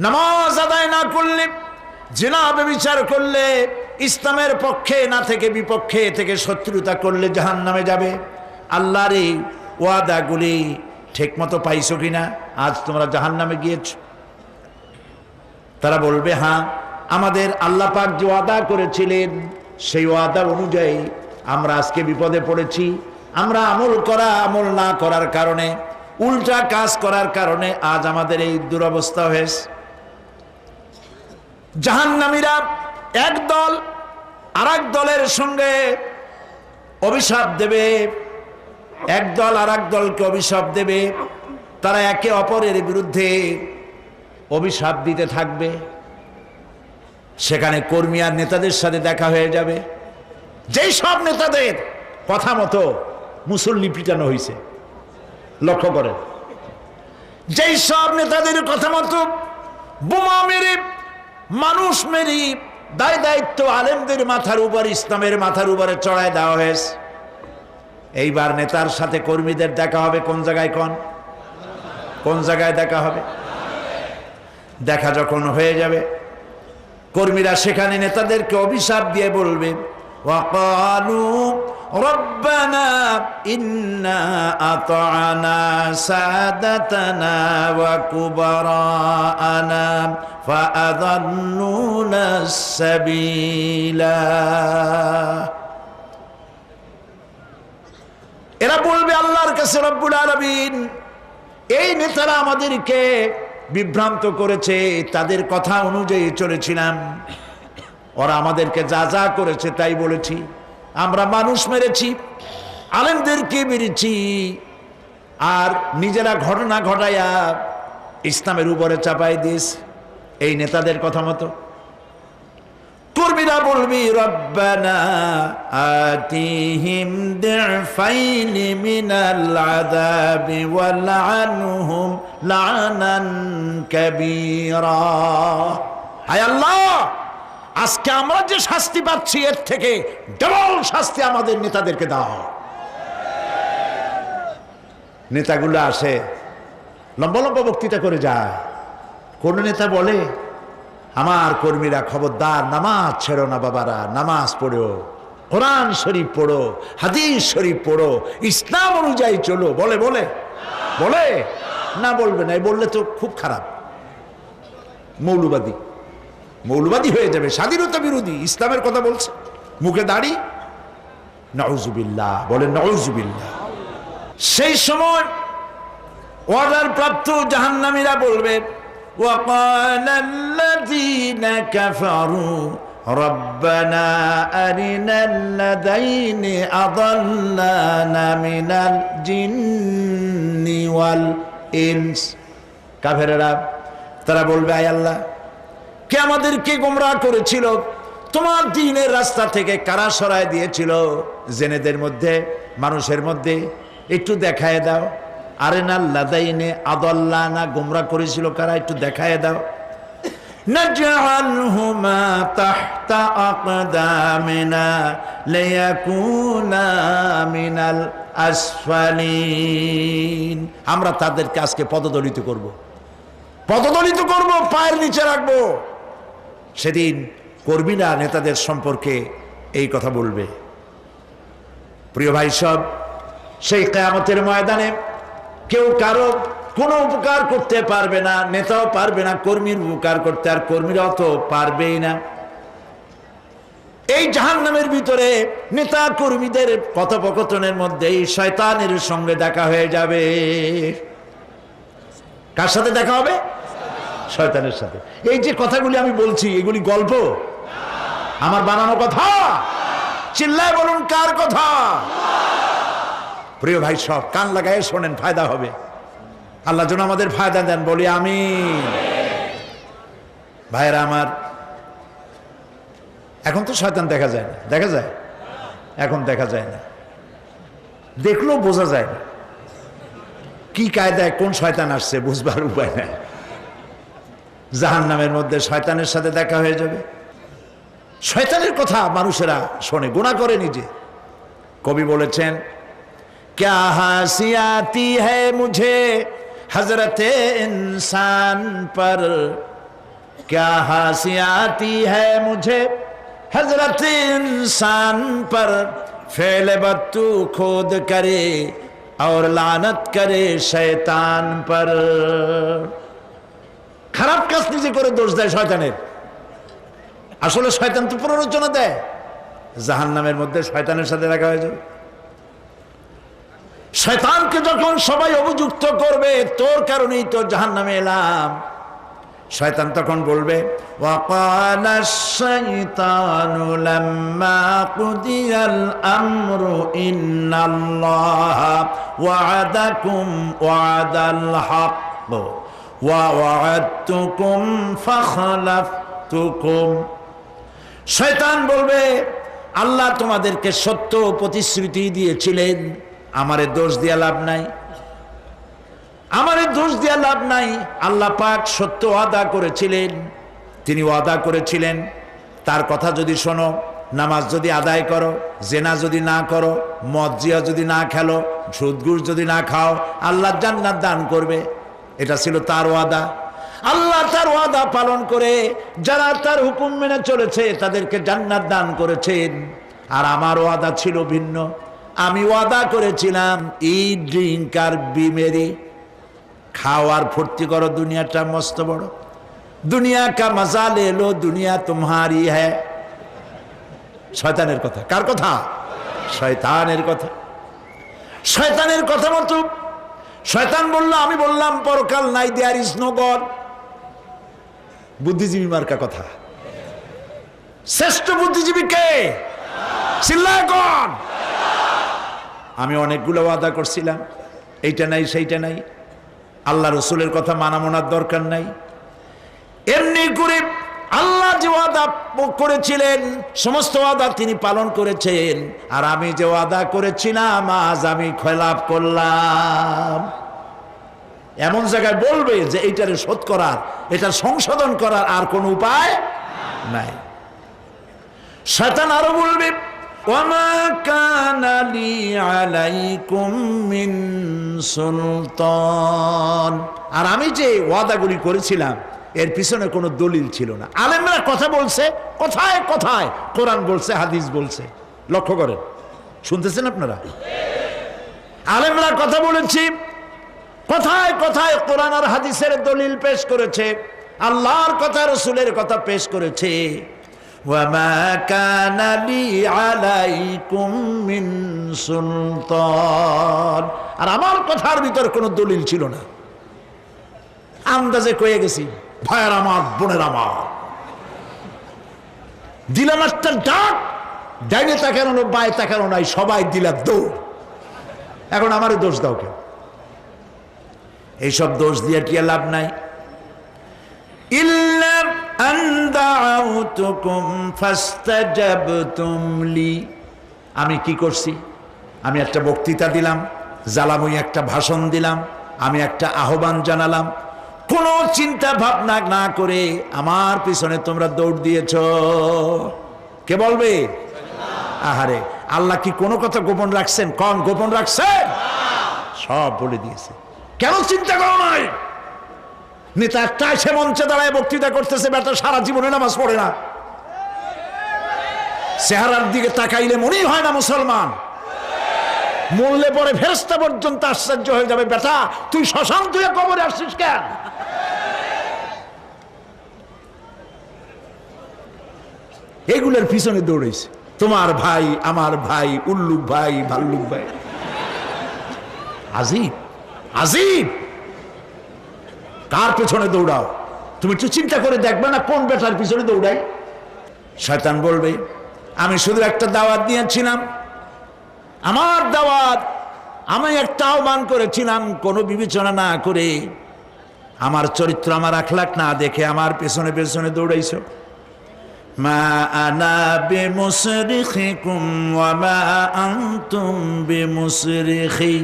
নামাজ আদায় না করলে, জিনা ব্যভিচার করলে, ইসলামের পক্ষে না থেকে বিপক্ষে থেকে শত্রুতা করলে জাহান্নামে যাবে। আল্লাহর এই ওয়াদাগুলি ঠিকমতো পাইছো কিনা? আজ তোমরা জাহান্নামে গিয়েছ। তারা বলবে, হ্যাঁ, আমাদের আল্লাহ পাক যে ওয়াদা করেছিলেন সেই ওয়াদা অনুযায়ী আমরা আজকে বিপদে পড়েছি। আমরা আমল না করার কারণে, উল্টা কাজ করার কারণে আজ আমাদের এই দুরবস্থা হয়েছে। জাহান্নামীরা এক দল আরেক দলের সঙ্গে অভিশাপ দেবে, এক দল আরেক দলকে অভিশাপ দেবে। তারা একে অপরের বিরুদ্ধে অভিশাপ দিতে থাকবে। সেখানে কর্মী আর নেতাদের সাথে দেখা হয়ে যাবে। যেই সব নেতাদের কথা মতো মুসল্লি পিটানো হয়েছে, লক্ষ্য করেন, যেই সব নেতাদের কথা মতো বোমা মেরে, মানুষ মেরে দায় দায়িত্ব আলেমদের মাথার উপর, ইসলামের মাথার উপরে চড়ায় দেওয়া হয়েছে। এইবার নেতার সাথে কর্মীদের দেখা হবে কোন জায়গায়? কোন জায়গায় দেখা হবে? দেখা যখন হয়ে যাবে, কর্মীরা সেখানে নেতাদেরকে অভিশাপ দিয়ে বলবে, ওয়াকালু রব্বানা ইন্না আতা'না সাদাতানা ওয়া কুবারানা ফাআযাল্লুনা সাবিলা। এরা বলবে আল্লাহর কাছে, রব্বুল আলামিন, এই নেতারা আমাদেরকে বিভ্রান্ত করেছে, তাদের কথা অনুযায়ী চলেছিলাম, ওরা আমাদেরকে যা যা করেছে তাই বলেছি। আমরা মানুষ মেরেছি, আলেমদেরকে মেরেছি, আর নিজেরা ঘটনা ঘটাইয়া ইসলামের উপরে চাপাই দিয়েছি এই নেতাদের কথা মতো। কর্মীরা বলবি, রব্বানা আতিহিম দিফাইনি মিনাল আযাবি ওয়ালআনহুম লা'নান কাবীরা। হায় আল্লাহ, আজকে আমরা যে শাস্তি পাচ্ছি এর থেকে ডবল শাস্তি আমাদের নেতাদেরকে দাও। নেতাগুলো আসে, লম্বা লম্বা বক্তৃতা করে যায়। কোন নেতা বলে, আমার কর্মীরা খবরদার, নামাজ ছেড়ো না বাবারা, নামাজ পড়ো, কোরআন শরীফ পড়ো, হাদিস শরীফ পড়ো, ইসলাম অনুযায়ী চলো। বলে বলে বলে না, বলবে না। বললে তো খুব খারাপ, মৌলবাদী হয়ে যাবে, স্বাধীনতা বিরোধী। ইসলামের কথা বলছে, মুখে দাড়ি, নাউজুবিল্লাহ, বলে নাউজুবিল্লাহ। সেই সময় অর্ডার প্রাপ্ত জাহান্নামীরা বলবে, وقال الذين كفروا ربنا أرنا الذين أضلانا من الجن والإنس। কাফেররা তারা বলবে, আয় আল্লাহ, কে আমাদেরকে গোমরাহ করেছিল, তোমার দ্বীনের রাস্তা থেকে কারা সরায় দিয়েছিল, জেনেদের মধ্যে, মানুষের মধ্যে একটু দেখায় দাও। আরেনা লাদাইনে আদাল্লানা, গোমরাহ করেছিল কারা, একটু দেখায় দাও। নাজআলহুমা তাহতা আকদামিনা লিয়াকুনা মিনাল আসফালিন। আমরা তাদেরকে আজকে পদদলিত করব, পায়ের নিচে রাখবো। সেদিন কর্মীরা নেতাদের সম্পর্কে এই কথা বলবে। প্রিয় ভাই সব, সেই কিয়ামতের ময়দানে কেউ কারো কোনো উপকার করতে পারবে না, নেতাও পারবে না কর্মীর উপকার করতে, আর কর্মীরাও তো পারবেই না। এই জাহান্নামের ভিতরে নেতা কর্মীদের কথোপকথনের মধ্যেই শয়তানের সঙ্গে দেখা হয়ে যাবে। কার সাথে দেখা হবে? শয়তানের সাথে। এই যে কথাগুলি আমি বলছি, এগুলি গল্প, আমার বানানো কথা? চিল্লায় বলুন, কার কথা? প্রিয় ভাই সব, কান লাগায় শোনেন, ফায়দা হবে। আল্লাহ যেন আমাদের ফায়দা দেন, বলি আমিন। ভাইরা আমার, এখন তো শয়তান দেখা যায় না, দেখা যায়? এখন দেখা যায় না, দেখলেও বোঝা যায় না কি কায়দায় কোন শয়তান আসছে, বুঝবার উপায় নাই। জাহান্নামের মধ্যে শয়তানের সাথে দেখা হয়ে যাবে। শয়তানের কথা মানুষেরা শোনে, গুনাহ করে নিজে। কবি বলেছেন, क्या हंसी आती है मुझे हजरत इंसान पर, क्या हंसी आती है मुझे हजरत इंसान पर, फेल बत्तू खुद करे और लानत करे शैतान पर। খারাপ কাজ নিজে করে দোষ দেয় শয়তানের। আসলে শয়তান তো প্ররোচনা দেয়, জাহান্নামের মধ্যে শয়তানের সাথে রাখা হয়ে যাবে। শয়তানকে যখন সবাই অভিযুক্ত করবে, তোর কারণেই তো জাহান্নামে এলাম, শয়তান তখন বলবে, ওয়াকালা শাইতানু লাম্মা কুদিয়াল আমরু ইন্নাল্লাহা ওয়া'আদাকুম ওয়া'দাল হক ওয়া ওয়া'আদতুকুম ফাখলাফতুকুম। শয়তান বলবে, আল্লাহ তোমাদেরকে সত্য প্রতিশ্রুতি দিয়েছিলেন, আমারে দোষ দিয়া লাভ নাই, আমারে দোষ দিয়া লাভ নাই। আল্লাহ পাক সত্য ওয়াদা করেছিলেন, তিনি ওয়াদা করেছিলেন তার কথা যদি শোনো, নামাজ যদি আদায় করো, জেনা যদি না করো, মদ জিয়া যদি না খেলো, সুদ ঘুষ যদি না খাও, আল্লাহ জান্নাত দান করবে। এটা ছিল তার ওয়াদা। আল্লাহ তার ওয়াদা পালন করে যারা তার হুকুম মেনে চলেছে তাদেরকে জান্নাত দান করেছেন। আর আমার ওয়াদা ছিল ভিন্ন। আমি ওয়াদা করেছিলাম, ইট ড্রিঙ্ক আর বি মেরি, খাওয়ার ফুর্তি করো, দুনিয়াটা মস্ত বড়, দুনিয়া কা মজা লে লো, দুনিয়া তোমারি হ্যায়। শয়তানের কথা। কার কথা? শয়তানের কথা। শয়তানের কথা মতো শয়তান বলল, আমি বললাম পরকাল নাই, দেয়ার ইজ নো গড। বুদ্ধিজীবী মার্কা কথা। শ্রেষ্ঠ বুদ্ধিজীবী কে? চিল্লায় কোন? আমি অনেকগুলো ওয়াদা করছিলাম, এইটা নাই সেইটা নাই, আল্লাহ রসুলের কথা মানা মনার দরকার নাই। এমনি করে আল্লাহ যে ওয়াদা করেছিলেন সমস্ত ওয়াদা তিনি পালন করেছেন, আর আমি যে ওয়াদা করেছিলাম আজ আমি খেলাপ করলাম। এমন জায়গায় বলবে যে এইটারে শোধ করার, এটার সংশোধন করার আর কোন উপায় নাই। শয়তান আরো বলবে, ওয়ামা কানা লি আলাইকুম মিন সুলতান, আর আমি যে ওয়াদাগুলি করেছিলাম এর পিছনে কোনো দলিল ছিল না। আলেমরা কথা বলছে, কথায় কথায় কোরআন বলছে, হাদিস বলছে। লক্ষ্য করেন, শুনতেছেন আপনারা? আলেমরা কথা বলেছি, কথায় কথায় কোরআন আর হাদিসের দলিল পেশ করেছে, আল্লাহর কথা রসুলের কথা পেশ করেছে। ওয়ামা কানা লি আলাইকুম মিন সুলতান, আর আমার কথার ভিতর কোনো দলিল ছিল না। আন্দাজে কয়ে গেছি, ভাইয়ের আমার, বোনের আমার, দিলাম একটা ডাক, ডাইনে তাকানো বায়ে তাকানো নাই, সবাই দিলাম দৌড়। এখন আমারও দোষ দাও কেউ? এইসব দোষ দিয়ে কি লাভ নাই। ইল্লা আন দাউতুকুম ফাস্তাজাবতুম লি, আমি কি করছি? আমি একটা বক্তৃতা দিলাম, জ্বালাময়ী একটা ভাষণ দিলাম, আমি একটা আহ্বান জানালাম, কোনো চিন্তা ভাবনা না করে আমার পিছনে তোমরা দৌড় দিয়েছ। কে বলবে? আহারে, আল্লাহ কি কোনো কথা গোপন রাখছেন? কোন গোপন রাখছেন? সব বলে দিয়েছে। কেন চিন্তা করো নাই? নেতা একটা সে মঞ্চে দাঁড়ায় বক্তৃতা করতেছে, বেটা সারা জীবনে নামাজ পড়ে না, চেহারার দিকে তাকাইলে মনেই হয় না মুসলমান, মরলে পরে ফেরেশতা পর্যন্ত আশ্চর্য হয়ে যাবে, বেটা তুই শ্মশান তুই কবরে আসছিস কেন? এগুলোর পিছনে দৌড়েছে তোমার ভাই, আমার ভাই, উল্লুক ভাই, ভাল্লুক ভাই। আজিব আজিব, কার পেছনে দৌড়াও? তুমি একটু চিন্তা করে দেখবে না কোন বেটার পিছনে দৌড়াই? শয়তান বলবে, আমি শুধু একটা দাওয়াত দিয়েছিলাম, আমার দাওয়াত, আমি একটা আহ্বান করেছিলাম, কোনো বিবেচনা না করে, আমার চরিত্র, আমার আখলাক না দেখে আমার পেছনে পেছনে দৌড়াইছো। মা আনা বিমুসরিখিকুম ওয়া মা আনতুম বিমুসরিখি,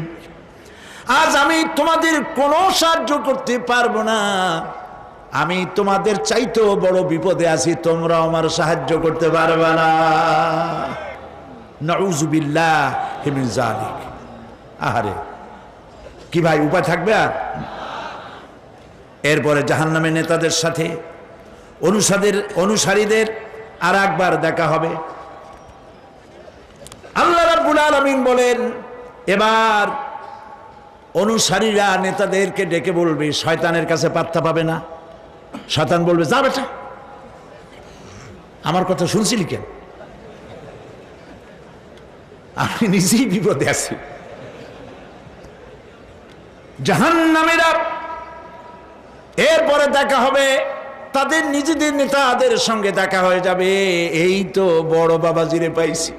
আজ আমি তোমাদের কোনো সাহায্য করতে পারবো না, আমি তোমাদের চাইতেও বড় বিপদে আছি, তোমরা আমার সাহায্য করতে পারবে না। নাউযুবিল্লাহি মিন যালিক। আহারে, কি ভাই উপায় থাকবে আর? এরপরে জাহান্নামের নেতাদের সাথে অনুসারীদের আর একবার দেখা হবে। আল্লাহ রাব্বুল আলামিন বলেন, এবার অনুসারীরা নেতাদেরকে ডেকে বলবে, শয়তানের কাছে পাত্তা পাবে না। শয়তান বলবে, যা বেটা, আমার কথা শুনছিলি কেন? আমি নিজেই বিপদে আছি। জাহান্নামীরা এরপরে দেখা হবে, তাদের নিজেদের নেতাদের সঙ্গে দেখা হয়ে যাবে। এই তো বড় বাবাজিরে পাইছি।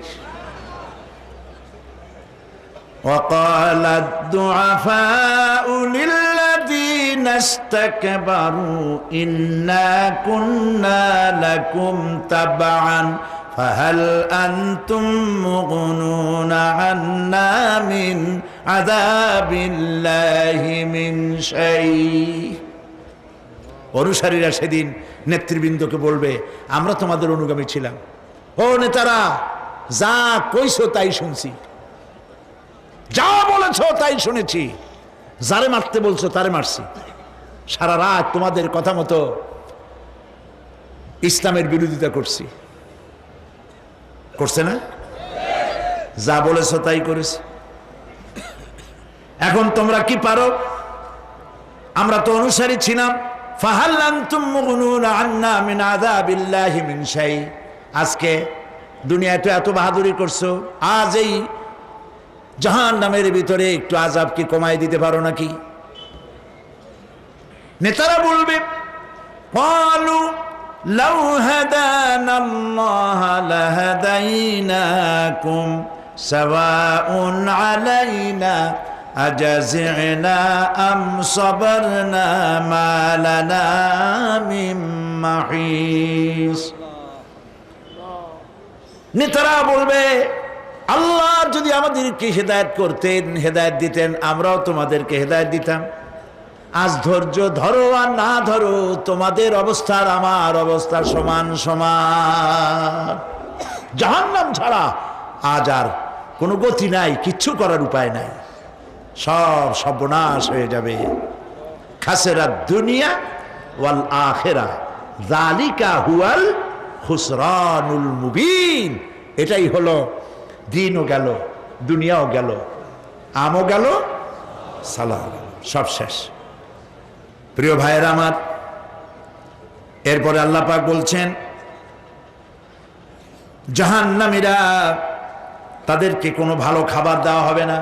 وقال الضعفاء للذين استكبروا إنا كنا لكم تبعا فهل أنتم مغنون عنا من عذاب الله من شيء। অনুসারীরা সেদিন নেতৃবৃন্দকে বলবে, আমরা তোমাদের অনুগামী ছিলাম। ও নেতারা, যা কইছো তাই শুনছি, যা বলেছো তাই শুনেছি, যারে মারতে বলছো তারে মারছি। সারা রাত তোমাদের কথা মতো ইসলামের বিরোধিতা করছি, করছে না? যা বলেছো তাই করেছি। এখন তোমরা কি পারো? আমরা তো অনুসারী ছিলাম। ফাহাল আনতুম মুগনুনা আন্না মিন আযাবিল্লাহি মিন শাই। আজকে দুনিয়াতে এত বাহাদুরি করছো, আজ এই জাহান্নামের ভিতরে একটু আযাব কি কমাই দিতে পারো নাকি? নেতারা বলবে, ক্বালু লাউ হাদানাল্লাহু লাহাদাইনাকুম সাওয়াউন আলাইনা আজাযিনা আম সাবারনা মা লানা মিন মাহিস। নেতারা বলবে, আল্লাহ যদি আমাদেরকে হেদায়েত করতেন, হেদায়েত দিতেন, আমরাও তোমাদেরকে হেদায়েত দিতাম। আজ ধৈর্য ধরো আর না ধরো, তোমাদের অবস্থার আমার অবস্থার সমান সমান। জাহান্নাম ছাড়া আজ আর কোনো গতি নাই, কিচ্ছু করার উপায় নাই, সব সর্বনাশ হয়ে যাবে। খাসিরাত দুনিয়া ওয়াল আখিরা যালিকা হুয়াল খুসরানুল মুবিন। এটাই হলো, দিনও গেল, দুনিয়াও গেল, আমও গেল, সালাহ গেল, সব শেষ। প্রিয় ভাইয়েরা আমার, এরপরে আল্লাহ পাক বলছেন, জাহান্নামীরা তাদেরকে কোনো ভালো খাবার দেওয়া হবে না।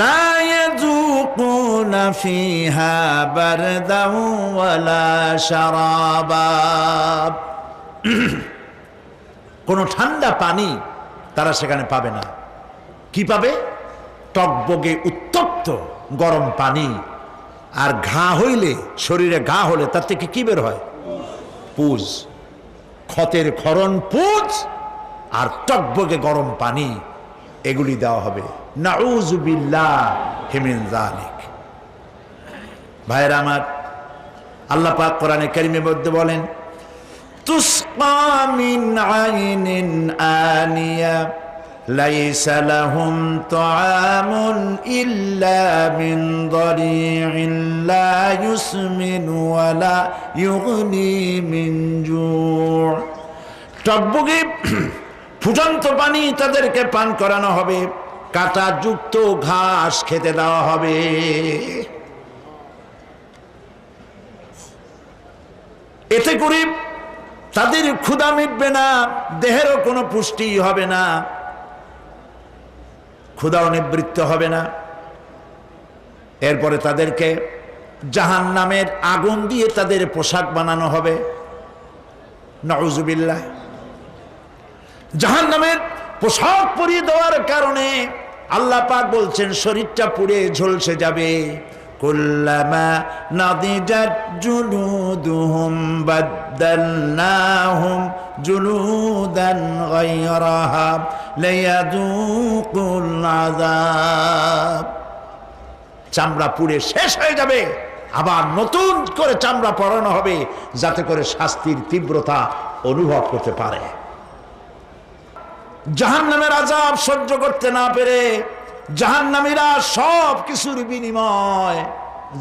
লা ইয়াযুকুনা ফিহা বারদান ওয়ালা শারাবা। কোনো ঠান্ডা পানি তারা সেখানে পাবে না। কি পাবে? টকবগে উত্তপ্ত গরম পানি। আর ঘা হইলে, শরীরে ঘা হলে তার থেকে কি বের হয়? পুজ, ক্ষতের ক্ষরণ পুজ আর টকবগে গরম পানি, এগুলি দেওয়া হবে। নাউযুবিল্লাহি মিন যালিক। ভাইরা আমার, আল্লাহ পাক কোরআনে কারীমের মধ্যে বলেন, তুসকা মিন আইনিন আনিয়া লাইসা লাহুম তাআমুন ইল্লা মিন দারি'in লা ইউসমিনু ওয়া লা ইউগনি মিন জু'। টকবগে ফুটন্ত পানি তাদেরকে পান করানো হবে, কাঁটাযুক্ত ঘাস খেতে দেওয়া হবে। এতে করে তাদের ক্ষুধা মিটবে না, দেহেরও কোনো পুষ্টি হবে না, ক্ষুধাও নিবৃত্ত হবে না। এরপরে তাদেরকে জাহান্নামের আগুন দিয়ে তাদের পোশাক বানানো হবে। নাউযুবিল্লাহ। জাহান্নামের পোশাক পরিয়ে দেওয়ার কারণে আল্লাহ পাক বলছেন, শরীরটা পুড়ে ঝলসে যাবে। কুল্লামা নাদিজাত জুলুদুহুম বাদদালনাহুম জুলুদান গায়রাহা লিয়াযুকুল আযাব। চামড়া পুড়ে শেষ হয়ে যাবে, আবার নতুন করে চামড়া পরানো হবে, যাতে করে শাস্তির তীব্রতা অনুভব করতে পারে। জাহান্নামের আযাব সহ্য করতে না পেরে জাহান্নামীরা সব কিছুর বিনিময়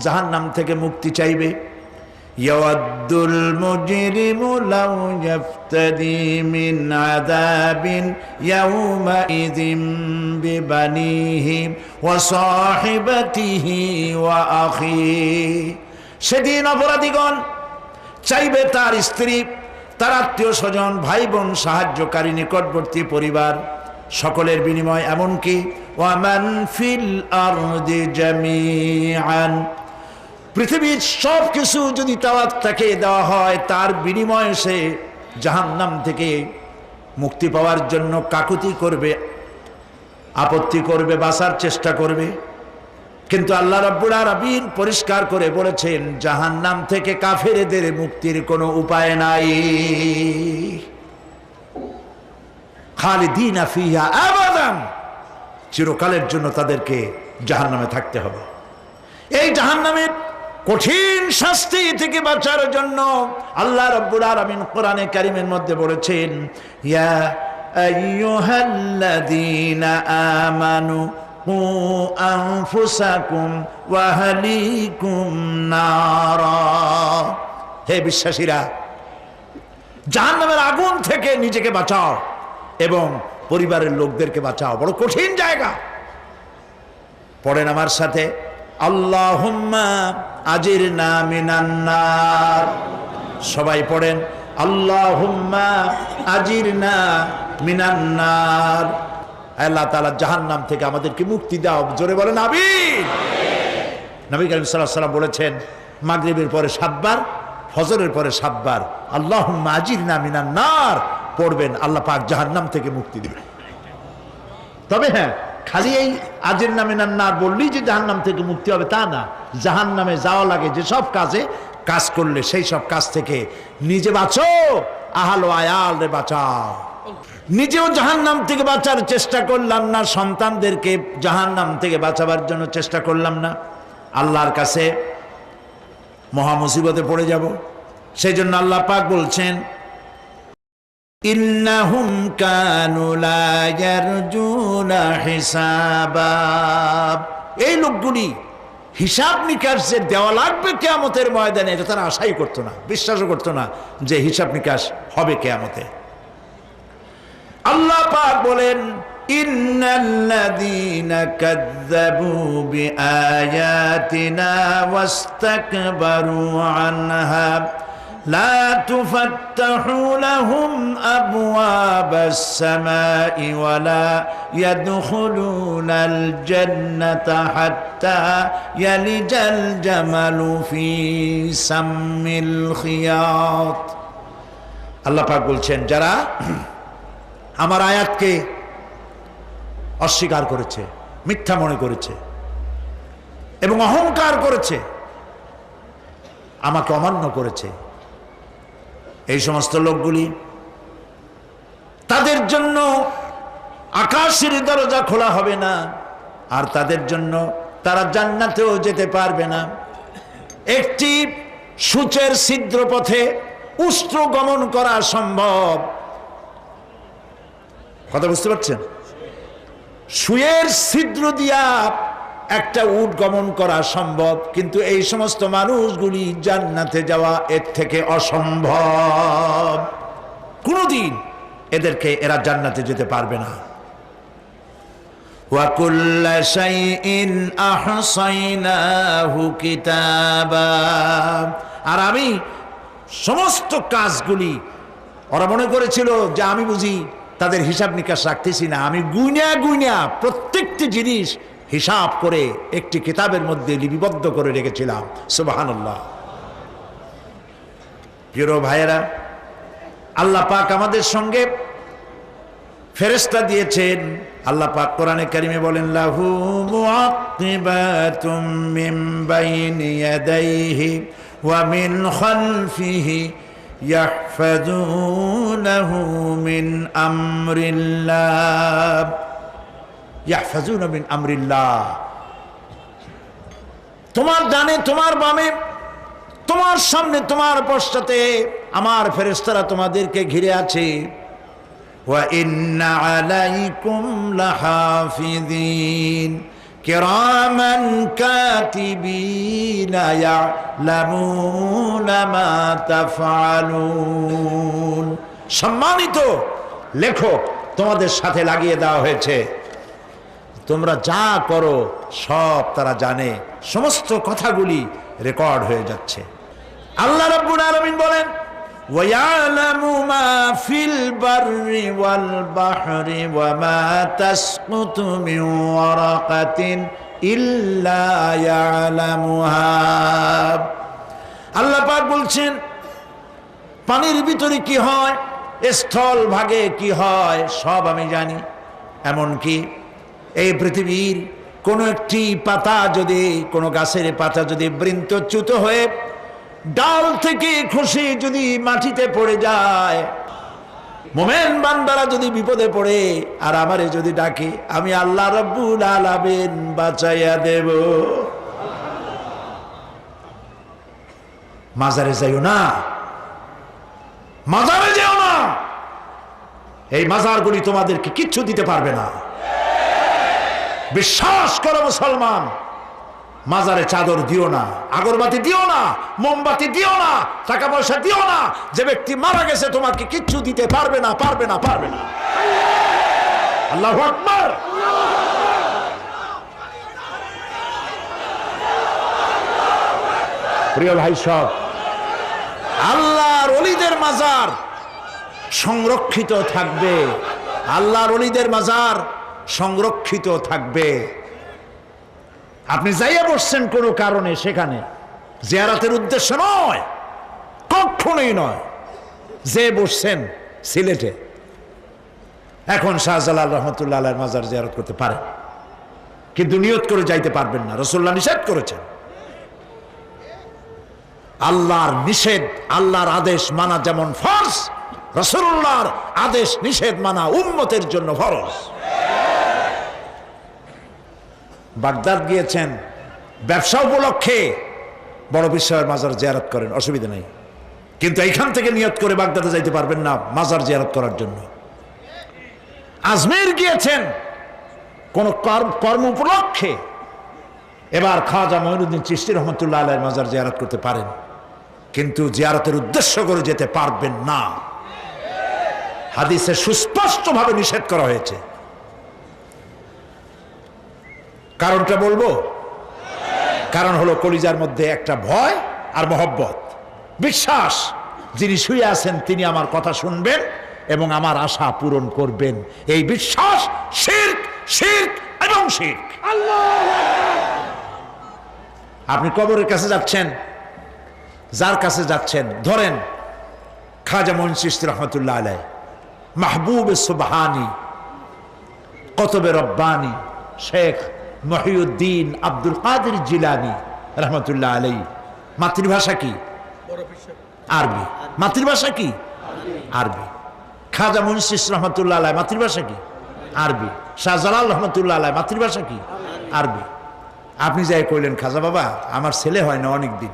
জাহান্নাম থেকে মুক্তি চাইবে। ইয়াওয়াদ্দুল মুজরিমু লাউ ইয়াফতাদি মিন আযাবিন ইয়াওমাইযিন বিবানিহি ওয়া সাহিবাতিহি ওয়া আখিহি। সেদিন অপরাধীগণ চাইবে তার স্ত্রী, তার আত্মীয় স্বজন, ভাই বোন, সাহায্যকারী, নিকটবর্তী পরিবার সকলের বিনিময়, এমনকি ওয়ামান ফিল আরদি জামিআন, পৃথিবীর সব কিছু যদি তাকে দেওয়া হয়, তার বিনিময়ে সে জাহান্নাম থেকে মুক্তি পাওয়ার জন্য কাকুতি করবে, আপত্তি করবে, বাঁচার চেষ্টা করবে। কিন্তু আল্লাহ রাব্বুল আলামিন পরিষ্কার করে বলেছেন, জাহান্নাম থেকে কাফেরদের মুক্তির কোনো উপায় নাই। খালিদিনা ফিহা আবাদান, চিরকালের জন্য তাদেরকে জাহান্নামে থাকতে হবে। এই জাহান্নামের কঠিন শাস্তি থেকে বাঁচার জন্য আল্লাহ রাব্বুল আলামিন কোরআনে কারীমের মধ্যে বলেছেন, ইয়া আইয়ুহাল্লাযীনা আমানু কু আনফুসাকুম ওয়া আহলিকুম নারা, হে বিশ্বাসীরা, জাহান্নামের আগুন থেকে নিজেকে বাঁচাও এবং পরিবারের লোকদেরকে বাঁচাও। বড় কঠিন জায়গা। পড়েন আমার সাথে, আল্লাহুম্মা আজিরনা মিনান নার। সবাই পড়েন, আল্লাহুম্মা আজিরনা মিনান নার। আল্লাহ তাআলা জাহান্নাম থেকে আমাদেরকে মুক্তি দাও। জোরে বলেন আমিন। নবী করিম সাল্লাল্লাহু আলাইহি ওয়াসাল্লাম বলেছেন, মাগরিবের পরে 7 বার, ফজরের পরে 7 বার আল্লাহুম্মা আজিরনা মিনান নার পড়বেন, আল্লাহ পাক জাহান্নাম থেকে মুক্তি দিবেন। তবে হ্যাঁ, খালি এই আজিরনা মিনান নার বললেই যে জাহান্নাম থেকে মুক্তি হবে তা না। জাহান্নামে যাওয়া লাগে যে সব কাজ করলে সেই সব কাজ থেকে নিজে বাঁচো, আহাল ও আয়াল রে বাঁচাও। নিজেও জাহান্নাম থেকে বাঁচার চেষ্টা করলাম না, সন্তানদেরকে জাহান্নাম থেকে বাঁচাবার জন্য চেষ্টা করলাম না, আল্লাহর কাছে মহা মুসিবতে পড়ে যাব। সেই জন্য আল্লাহ পাক বলছেন, ইন্নাহুম কানু লা ইয়ারজুনা হিসাবা, এই লোকগুলি হিসাব নিকাশ যে দেওয়া লাগবে কিয়ামতের ময়দানে, এটা তারা আশাই করতো না, বিশ্বাসও করতো না যে হিসাব নিকাশ হবে কিয়ামতে। আল্লাহ পাক বলেন, ইন্নাল্লাযীনা কাযযাবু বিআয়াতিনা ওয়াস্তাকবারু আনহা লা তুফাত্তাহু লাহুম আবওয়াবাস সামাই ওয়ালা ইয়াদখুলুনাল জান্নাতা হাত্তা ইয়ালিজাল জামালু ফি সাম্মিল খিয়াত। আল্লাহ পাক বলছেন, যারা আমার আয়াতকে অস্বীকার করেছে, মিথ্যা মনে করেছে এবং অহংকার করেছে, আমাকে অমান্য করেছে, এই সমস্ত লোকগুলি, তাদের জন্য আকাশের দরজা খোলা হবে না, আর তাদের জন্য তারা জান্নাতেও যেতে পারবে না। একটি সূচের ছিদ্র পথে উষ্ট্র গমন করা সম্ভব। কথা বুঝতে পারছেন? সুয়ের ছিদ্র দিয়া একটা উট গমন করা সম্ভব, কিন্তু এই সমস্ত মানুষগুলি জান্নাতে যাওয়া এর থেকে অসম্ভব। কোনদিন এরা জান্নাতে যেতে পারবে না। ওয়া কুল্লা শাইইন আহসাইনাহু কিতাবা, আর আমি সমস্ত কাজগুলি, ওরা মনে করেছিল যে আমি বুঝি তাদের হিসাব নিকাশ রাখতেছি না, আমি গুইনা প্রত্যেকটি জিনিস হিসাব করে একটি কিতাবের মধ্যে লিপিবদ্ধ করে রেখেছিলাম। সুবহানাল্লাহ। প্রিয় ভাইয়েরা, আল্লাহ পাক আমাদের সঙ্গে ফেরেশতা দিয়েছেন। আল্লাহ পাক কোরআনে কারিমে বলেন, লাহু মুআক্কিবাতুম মিন বাইনি ইয়াদাইহি ওয়া মিন খালফিহি ইয়াহফাজুনাহু মিন আমরিল্লাহ। ইয়াহফাজুনা মিন আমরিল্লাহ, তোমার ডানে তোমার বামে তোমার সামনে তোমার পশ্চাতে আমার ফেরেশতারা তোমাদেরকে ঘিরে আছে। ওয়া ইন্না আলাইকুম লাহাফিযিন কিরামান কাতিবিনা ইয়ালামুনা মা তাফআলুন। সম্মানিত লেখক তোমাদের সাথে লাগিয়ে দেওয়া হয়েছে, তোমরা যা করো সব তারা জানে, সমস্ত কথাগুলি রেকর্ড হয়ে যাচ্ছে। আল্লাহ রাব্বুল আলামিন বলেন ওয়ায়ালামু মা ফিল বাররি ওয়াল বাহরি ওয়া মা তাসকুতু মিন ওয়ারাকাতিন ইল্লা ইয়ালামুহা। আল্লাহ পাক বলছেন পানির ভিতরে কি হয়, স্থল ভাগে কি হয় সব আমি জানি। এমনকি এই পৃথিবীর কোনো একটি পাতা যদি, কোনো গাছের পাতা যদি বৃন্তচ্যুত হয়ে ডাল থেকে খসে যদি মাটিতে পড়ে যায়, মোমেন বান্দারা যদি বিপদে পড়ে আর আমারে যদি ডাকে, আমি আল্লাহ রাব্বুল আলামিন বাঁচাইয়া দেব। মাজারে যাইও না, মাজারে যেও না, এই মাজারগুলি তোমাদেরকে কিচ্ছু দিতে পারবে না। বিশ্বাস করো মুসলমান, মাজারে চাদর দিও না, আগরবাতি দিও না, মোমবাতি দিও না, টাকা পয়সা দিও না। যে ব্যক্তি মারা গেছে তোমাকে কিচ্ছু দিতে পারবে না, পারবে না, পারবে না। আল্লাহু আকবার। প্রিয় ভাই সব, আল্লাহর ওলিদের মাজার সংরক্ষিত থাকবে, আল্লাহর ওলিদের মাজার সংরক্ষিত থাকবে। আপনি যাইয়া বসছেন কোনো কারণে, সেখানে জিয়ারতের উদ্দেশ্য নয়, কখনোই নয়। যে বসছেন সিলেটে, এখন শাহজালাল রহমতুল্লাহ আলাইহির মাজার জিয়ারত করতে পারেন, কিন্তু নিয়ত করে যাইতে পারবেন না, রাসূলুল্লাহ নিষেধ করেছেন। আল্লাহর নিষেধ, আল্লাহর আদেশ মানা যেমন ফরজ, রাসূলুল্লাহর আদেশ নিষেধ মানা উম্মতের জন্য ফরজ। বাগদাদ গিয়েছেন ব্যবসা উপলক্ষে, বড় বিশ্বের মাজার জিয়ারত করেন, অসুবিধা নেই, কিন্তু এইখান থেকে নিয়ত করে বাগদাদে যাইতে পারবেন না মাজার জিয়ারত করার জন্য। আজমের গিয়েছেন কোন কর্ম উপলক্ষে, এবার খাজা মঈনুদ্দিন চিশতি রহমতুল্লাহ আলাইহির মাজার জিয়ারত করতে পারেন, কিন্তু জিয়ারতের উদ্দেশ্য করে যেতে পারবেন না। হাদিসে সুস্পষ্টভাবে নিষেধ করা হয়েছে। কারণটা বলবো, কারণ হলো কলিজার মধ্যে একটা ভয় আর মহব্বত, বিশ্বাস যিনি শুয়ে আছেন তিনি আমার কথা শুনবেন এবং আমার আশা পূরণ করবেন, এই বিশ্বাস শিরক, শিরক এবং শিরক। আপনি কবরের কাছে যাচ্ছেন, যার কাছে যাচ্ছেন, ধরেন খাজা মঈনুদ্দিন চিশতি রহমতুল্লাহ আলাইহি, মাহবুব সুবহানি, কতবে রব্বানি, শেখ মহিউদ্দিন আব্দুল কাদের জিলানী রহমতুল্লাহ আলাইহি। মাতৃভাষা কি? আরবি। মাতৃভাষা কি? আরবি। খাজা মঈনুদ্দিন চিশতি রহমতুল্লাহ আলাইহি মাতৃভাষা কি? আরবি। শাহজালাল রহমতুল্লাহ আলাইহি মাতৃভাষা কি? আরবি। আপনি যাই কইলেন, খাজা বাবা আমার ছেলে হয় না অনেক দিন,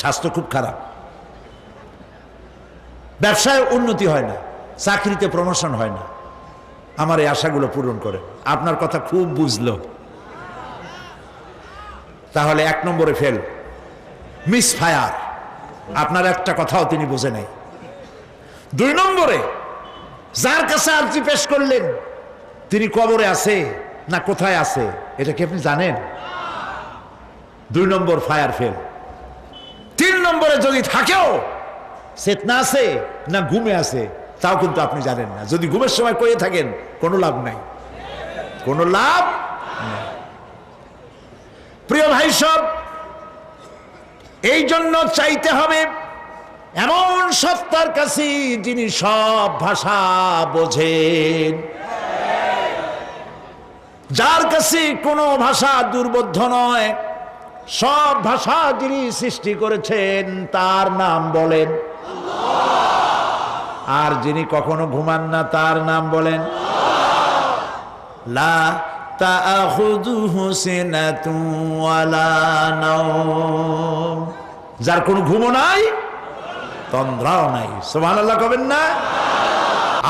স্বাস্থ্য খুব খারাপ, ব্যবসায় উন্নতি হয় না, চাকরিতে প্রমোশন হয় না, আমার এই আশাগুলো পূরণ করেন। আপনার কথা খুব বুঝলো, তাহলে 1 নম্বরে ফেল, মিস ফায়ার, আপনার একটা কথাও তিনি বুঝে নাই। 2 নম্বরে যার কাছে আর্জি পেশ করলেন তিনি কবরে আছে না কোথায় আছে এটা কি আপনি জানেন? 2 নম্বর ফায়ার ফেল। 3 নম্বরে যদি থাকেও চেতনা আছে না ঘুমে আছে তাও কিন্তু আপনি জানেন না। যদি ঘুমের সময় কয়ে থাকেন কোনো লাভ নাই, কোনো লাভ নাই। প্রিয় ভাই সব, এই জন্য চাইতে হবে এমন সত্তার কাছে যিনি সব ভাষা বোঝেন, যার কাছে কোনো ভাষা দুর্বোধ্য নয়, সব ভাষা যিনি সৃষ্টি করেছেন তার নাম বলেন, আর যিনি কখনো ঘুমান না তার নাম বলেন লা তাআখুযুহু সিনাতুন ওয়ালা নাওম, যার কোনো ঘুমও নাই তন্দ্রাও নাই। সুবহানাল্লাহ কবেন না?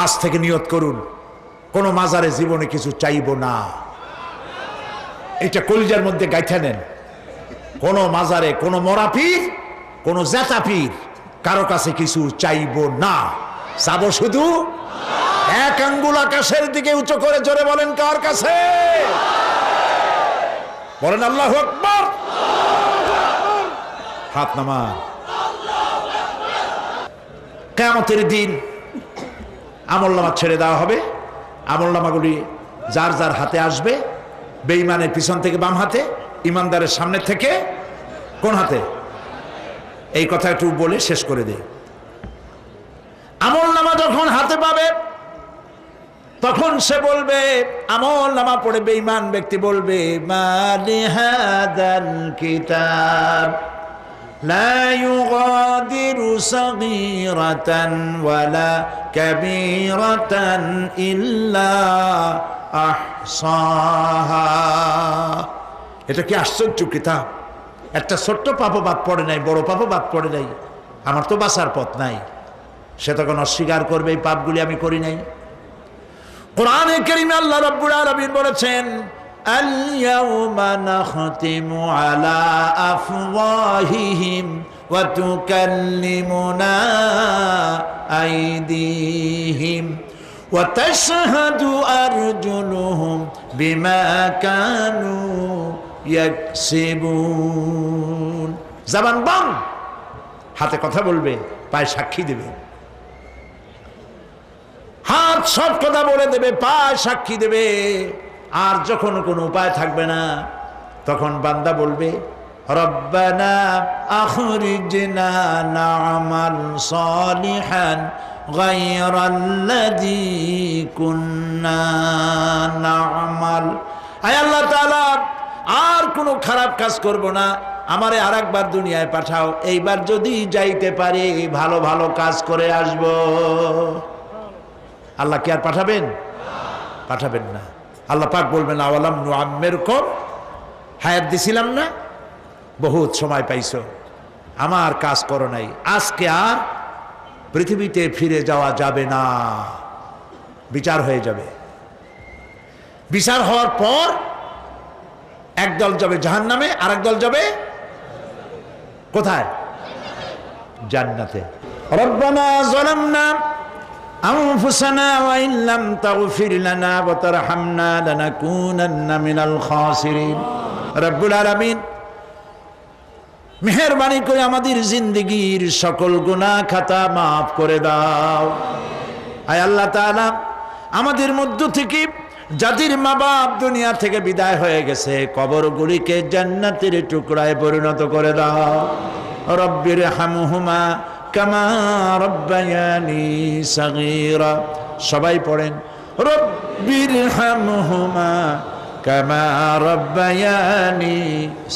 আজ থেকে নিয়ত করুন, কোনো মাজারে জীবনে কিছু চাইব না। এটা কলিজার মধ্যে গাইথা নেন। কোনো মাজারে, কোনো মরা পীর, কোনো জেতা পীর, কারো কাছে কিছু চাইব না, চাবো শুধু এক আঙ্গুল আকাশের দিকে উঁচু করে জোরে বলেন, কার কাছে? বলেন আল্লাহু আকবার। হাত নামান। কিয়ামতের দিন আমলনামা ছেড়ে দেওয়া হবে। আমলনামাগুলি যার যার হাতে আসবে, বেঈমানের পিছন থেকে বাম হাতে, ইমানদারের সামনে থেকে কোন হাতে? এই কথা একটু বলে শেষ করে দে। আমলনামা যখন হাতে পাবে তখন সে বলবে, আমলনামা পড়ে বেঈমান ব্যক্তি বলবে, মা লিহাদাল কিতাব লা ইউগাদিরু সাগীরাতান ওয়ালা কাবীরাতান ইল্লা আহসাহা। এটা কি আশ্চর্য কিতাব! একটা ছোট্ট পাপও বাদ পড়ে নাই, বড় পাপও বাদ পড়ে নাই। আমার তো বাঁচার পথ নাই। সে তখন অস্বীকার করবে, এই পাপগুলি আমি করি নাই। কোরআনে কারীমে আল্লাহ রাব্বুল আলামিন বলেছেন, আল ইয়াউমা নাখতিমু আলা আফওয়াহিহিম ওয়া তুকাল্লিমুনা আইদিহিম ওয়া তাশহাদু আরজুলুহুম বিমা কানু ইয়াকসিবুন। জবান বন্ধ, হাতে কথা বলবে, পায়ে সাক্ষী দেবে। হাত সব কথা বলে দেবে, পায়ে সাক্ষী দেবে। আর যখন কোনো উপায় থাকবে না, তখন বান্দা বলবে, রব্বানা আখরিজনা না'মাল সালিহান গায়রাল্লাযী কুন্না না'মাল। আয় আল্লাহ তাআলা, আর কোনো খারাপ কাজ করব না, আমারে আরেকবার দুনিয়ায় পাঠাও। এইবার যদি যাইতে পারি ভালো ভালো কাজ করে আসব। আল্লাহ কি আর পাঠাবেন? পাঠাবেন না। আল্লাহ পাক বলবেন, আওয়ালাম নুআম্মিরকুম, হায়াত দিছিলাম না, বহুত সময় পাইছো, আমার কাজ করো নাই, আজকে আর পৃথিবীতে ফিরে যাওয়া যাবে না। বিচার হয়ে যাবে। বিচার হওয়ার পর একদল যাবে জাহান্নামে, আর একদল যাবে কোথায়? জান্নাতে। রব্বানা যালামনা আনফুসানা ওয়া ইন লাম তাগফির লানা ওয়া তারহামনা লানাকুনান্না মিনাল খাসিরিন। রব্বুল আলামিন, মেহেরবানি করে আমাদের জিন্দেগীর সকল গুনাহ খাতা মাফ করে দাও। আয় আল্লাহ তাআলা, আমাদের মধ্য থেকে যাদের মা বাপ দুনিয়া থেকে বিদায় হয়ে গেছে, কবরগুলিকে জান্নাতের টুকরায় পরিণত করে দাও। রব্বির হামহুমা কামা রব্বায়ানি সাগীরা। সবাই পড়েন, রব্বির হামহুমা কামা রব্বায়ানি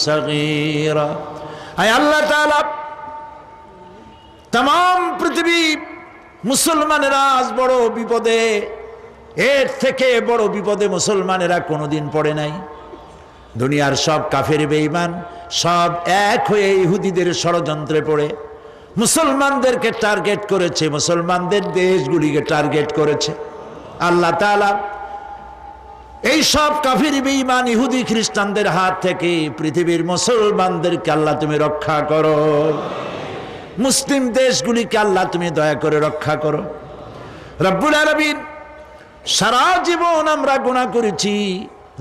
সাগীরা। আয় আল্লাহ তাআলা, तमाम পৃথিবী মুসলমানেরা আজ বড় বিপদে, এর থেকে বড় বিপদে মুসলমানেরা কোনোদিন পড়ে নাই। দুনিয়ার সব কাফের বেঈমান সব এক হয়ে ইহুদিদের ষড়যন্ত্রে পড়ে মুসলমানদেরকে টার্গেট করেছে, মুসলমানদের দেশগুলিকে টার্গেট করেছে। আল্লাহ তাআলা এই সব কাফের বেঈমান ইহুদি খ্রিস্টানদের হাত থেকে পৃথিবীর মুসলমানদেরকে আল্লাহ তুমি রক্ষা করো। মুসলিম দেশগুলিকে আল্লাহ তুমি দয়া করে রক্ষা করো। রব্বুল আলামিন, সারা জীবন আমরা গুনাহ করেছি,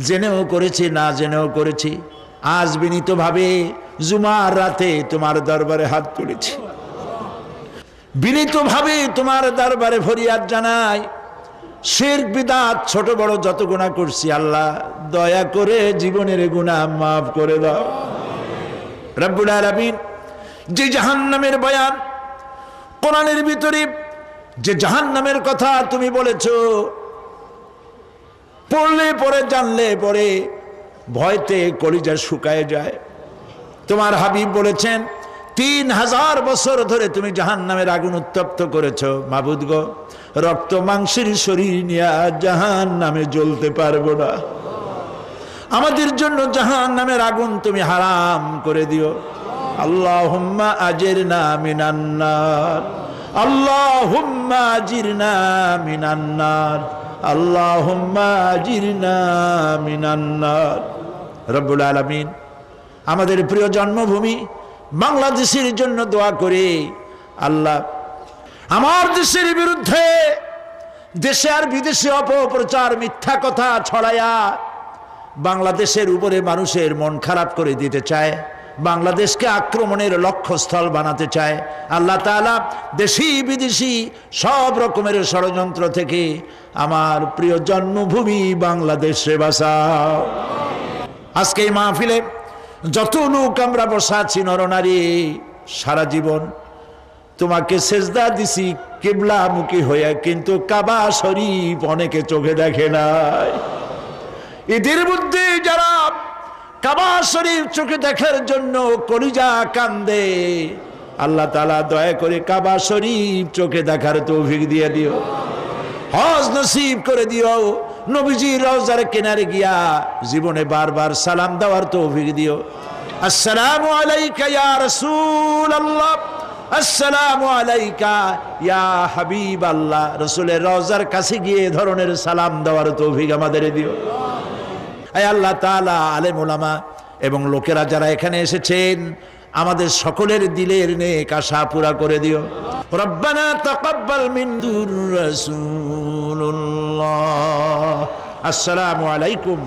জেনেও করেছি, না জেনেও করেছি। আজ বিনীতভাবে জুমার রাতে তোমার দরবারে হাত তুলেছি, বিনীতভাবে তোমার দরবারে ফরিয়াদ জানাই। শিরক বিদআত ছোট বড় যত গুনাহ করছি, আল্লাহ দয়া করে জীবনের গুনাহ মাফ করে দাও। রব্বুল আলামিন, যে জাহান্নামের বয়ান কোরআনের ভিতরে, যে জাহান্নামের কথা তুমি বলেছো, পড়লে পরে জানলে পরে ভয়তে কলিজা শুকায় যায়। তোমার হাবিব বলেছেন 3000 বছর ধরে তুমি জাহান্নামের আগুন উত্তপ্ত করেছো। মাবুদ গো, রক্ত মাংসের শরীর নিয়ে জাহান্নামে জ্বলতে পারবো না। আমাদের জন্য জাহান্নামের আগুন তুমি হারাম করে দিও। আল্লাহুম্মা আজিরনা মিনান নার, আল্লাহুম্মা আজিরনা মিনান নার, আল্লাহুম্মা আজিরনা মিনান নার। রব্বুল আলামিন আমাদের প্রিয় জন্মভূমি বাংলাদেশের জন্য দোয়া করে, আল্লাহ আমার দেশের বিরুদ্ধে দেশে আর বিদেশে অপপ্রচার মিথ্যা কথা ছড়ায়া বাংলাদেশের উপরে মানুষের মন খারাপ করে দিতে চায়, বাংলাদেশকে আক্রমণের লক্ষ্যস্থল বানাতে চায়। আল্লাহ তাআলা দেশি বিদেশি সব রকমের ষড়যন্ত্র থেকে আমার প্রিয় জন্মভূমি বাংলাদেশে বাঁচাও। আজকে এই মাহফিলে যত লোক আমরা বসা আছি নরনারী, সারা জীবন তোমাকে সেজদা দিছি কিবলামুখী হয়ে, কিন্তু কাবা শরীফ অনেকে চোখে দেখে নাই। এদের মধ্যে যারা কাবা শরীফ চোখে দেখার জন্য কলিজা কান্দে, আল্লাহ তাআলা দয়া করে কাবা শরীফ চোখে দেখার তৌফিক দিয়ে দিও, হজ নসিব করে দিও, নবীজির রওজার কিনারে গিয়া জীবনে বারবার সালাম দেওয়ার তৌফিক দিও। আসসালামু আলাইকা ইয়া রাসূলুল্লাহ, আসসালামু আলাইকা ইয়া হাবিবাল্লাহ। রাসূলের রওজার কাছে গিয়ে এ ধরনের সালাম দেওয়ার তৌফিক আমাদের দিও। আয় আল্লাহ তাআলা, আলেম ওলামা এবং লোকেরা যারা এখানে এসেছেন আমাদের সকলের দিলের নেক আশা পুরা করে দিও। রব্বানা তাকাব্বাল মিন্না রাসূলুল্লাহ। আসসালামু আলাইকুম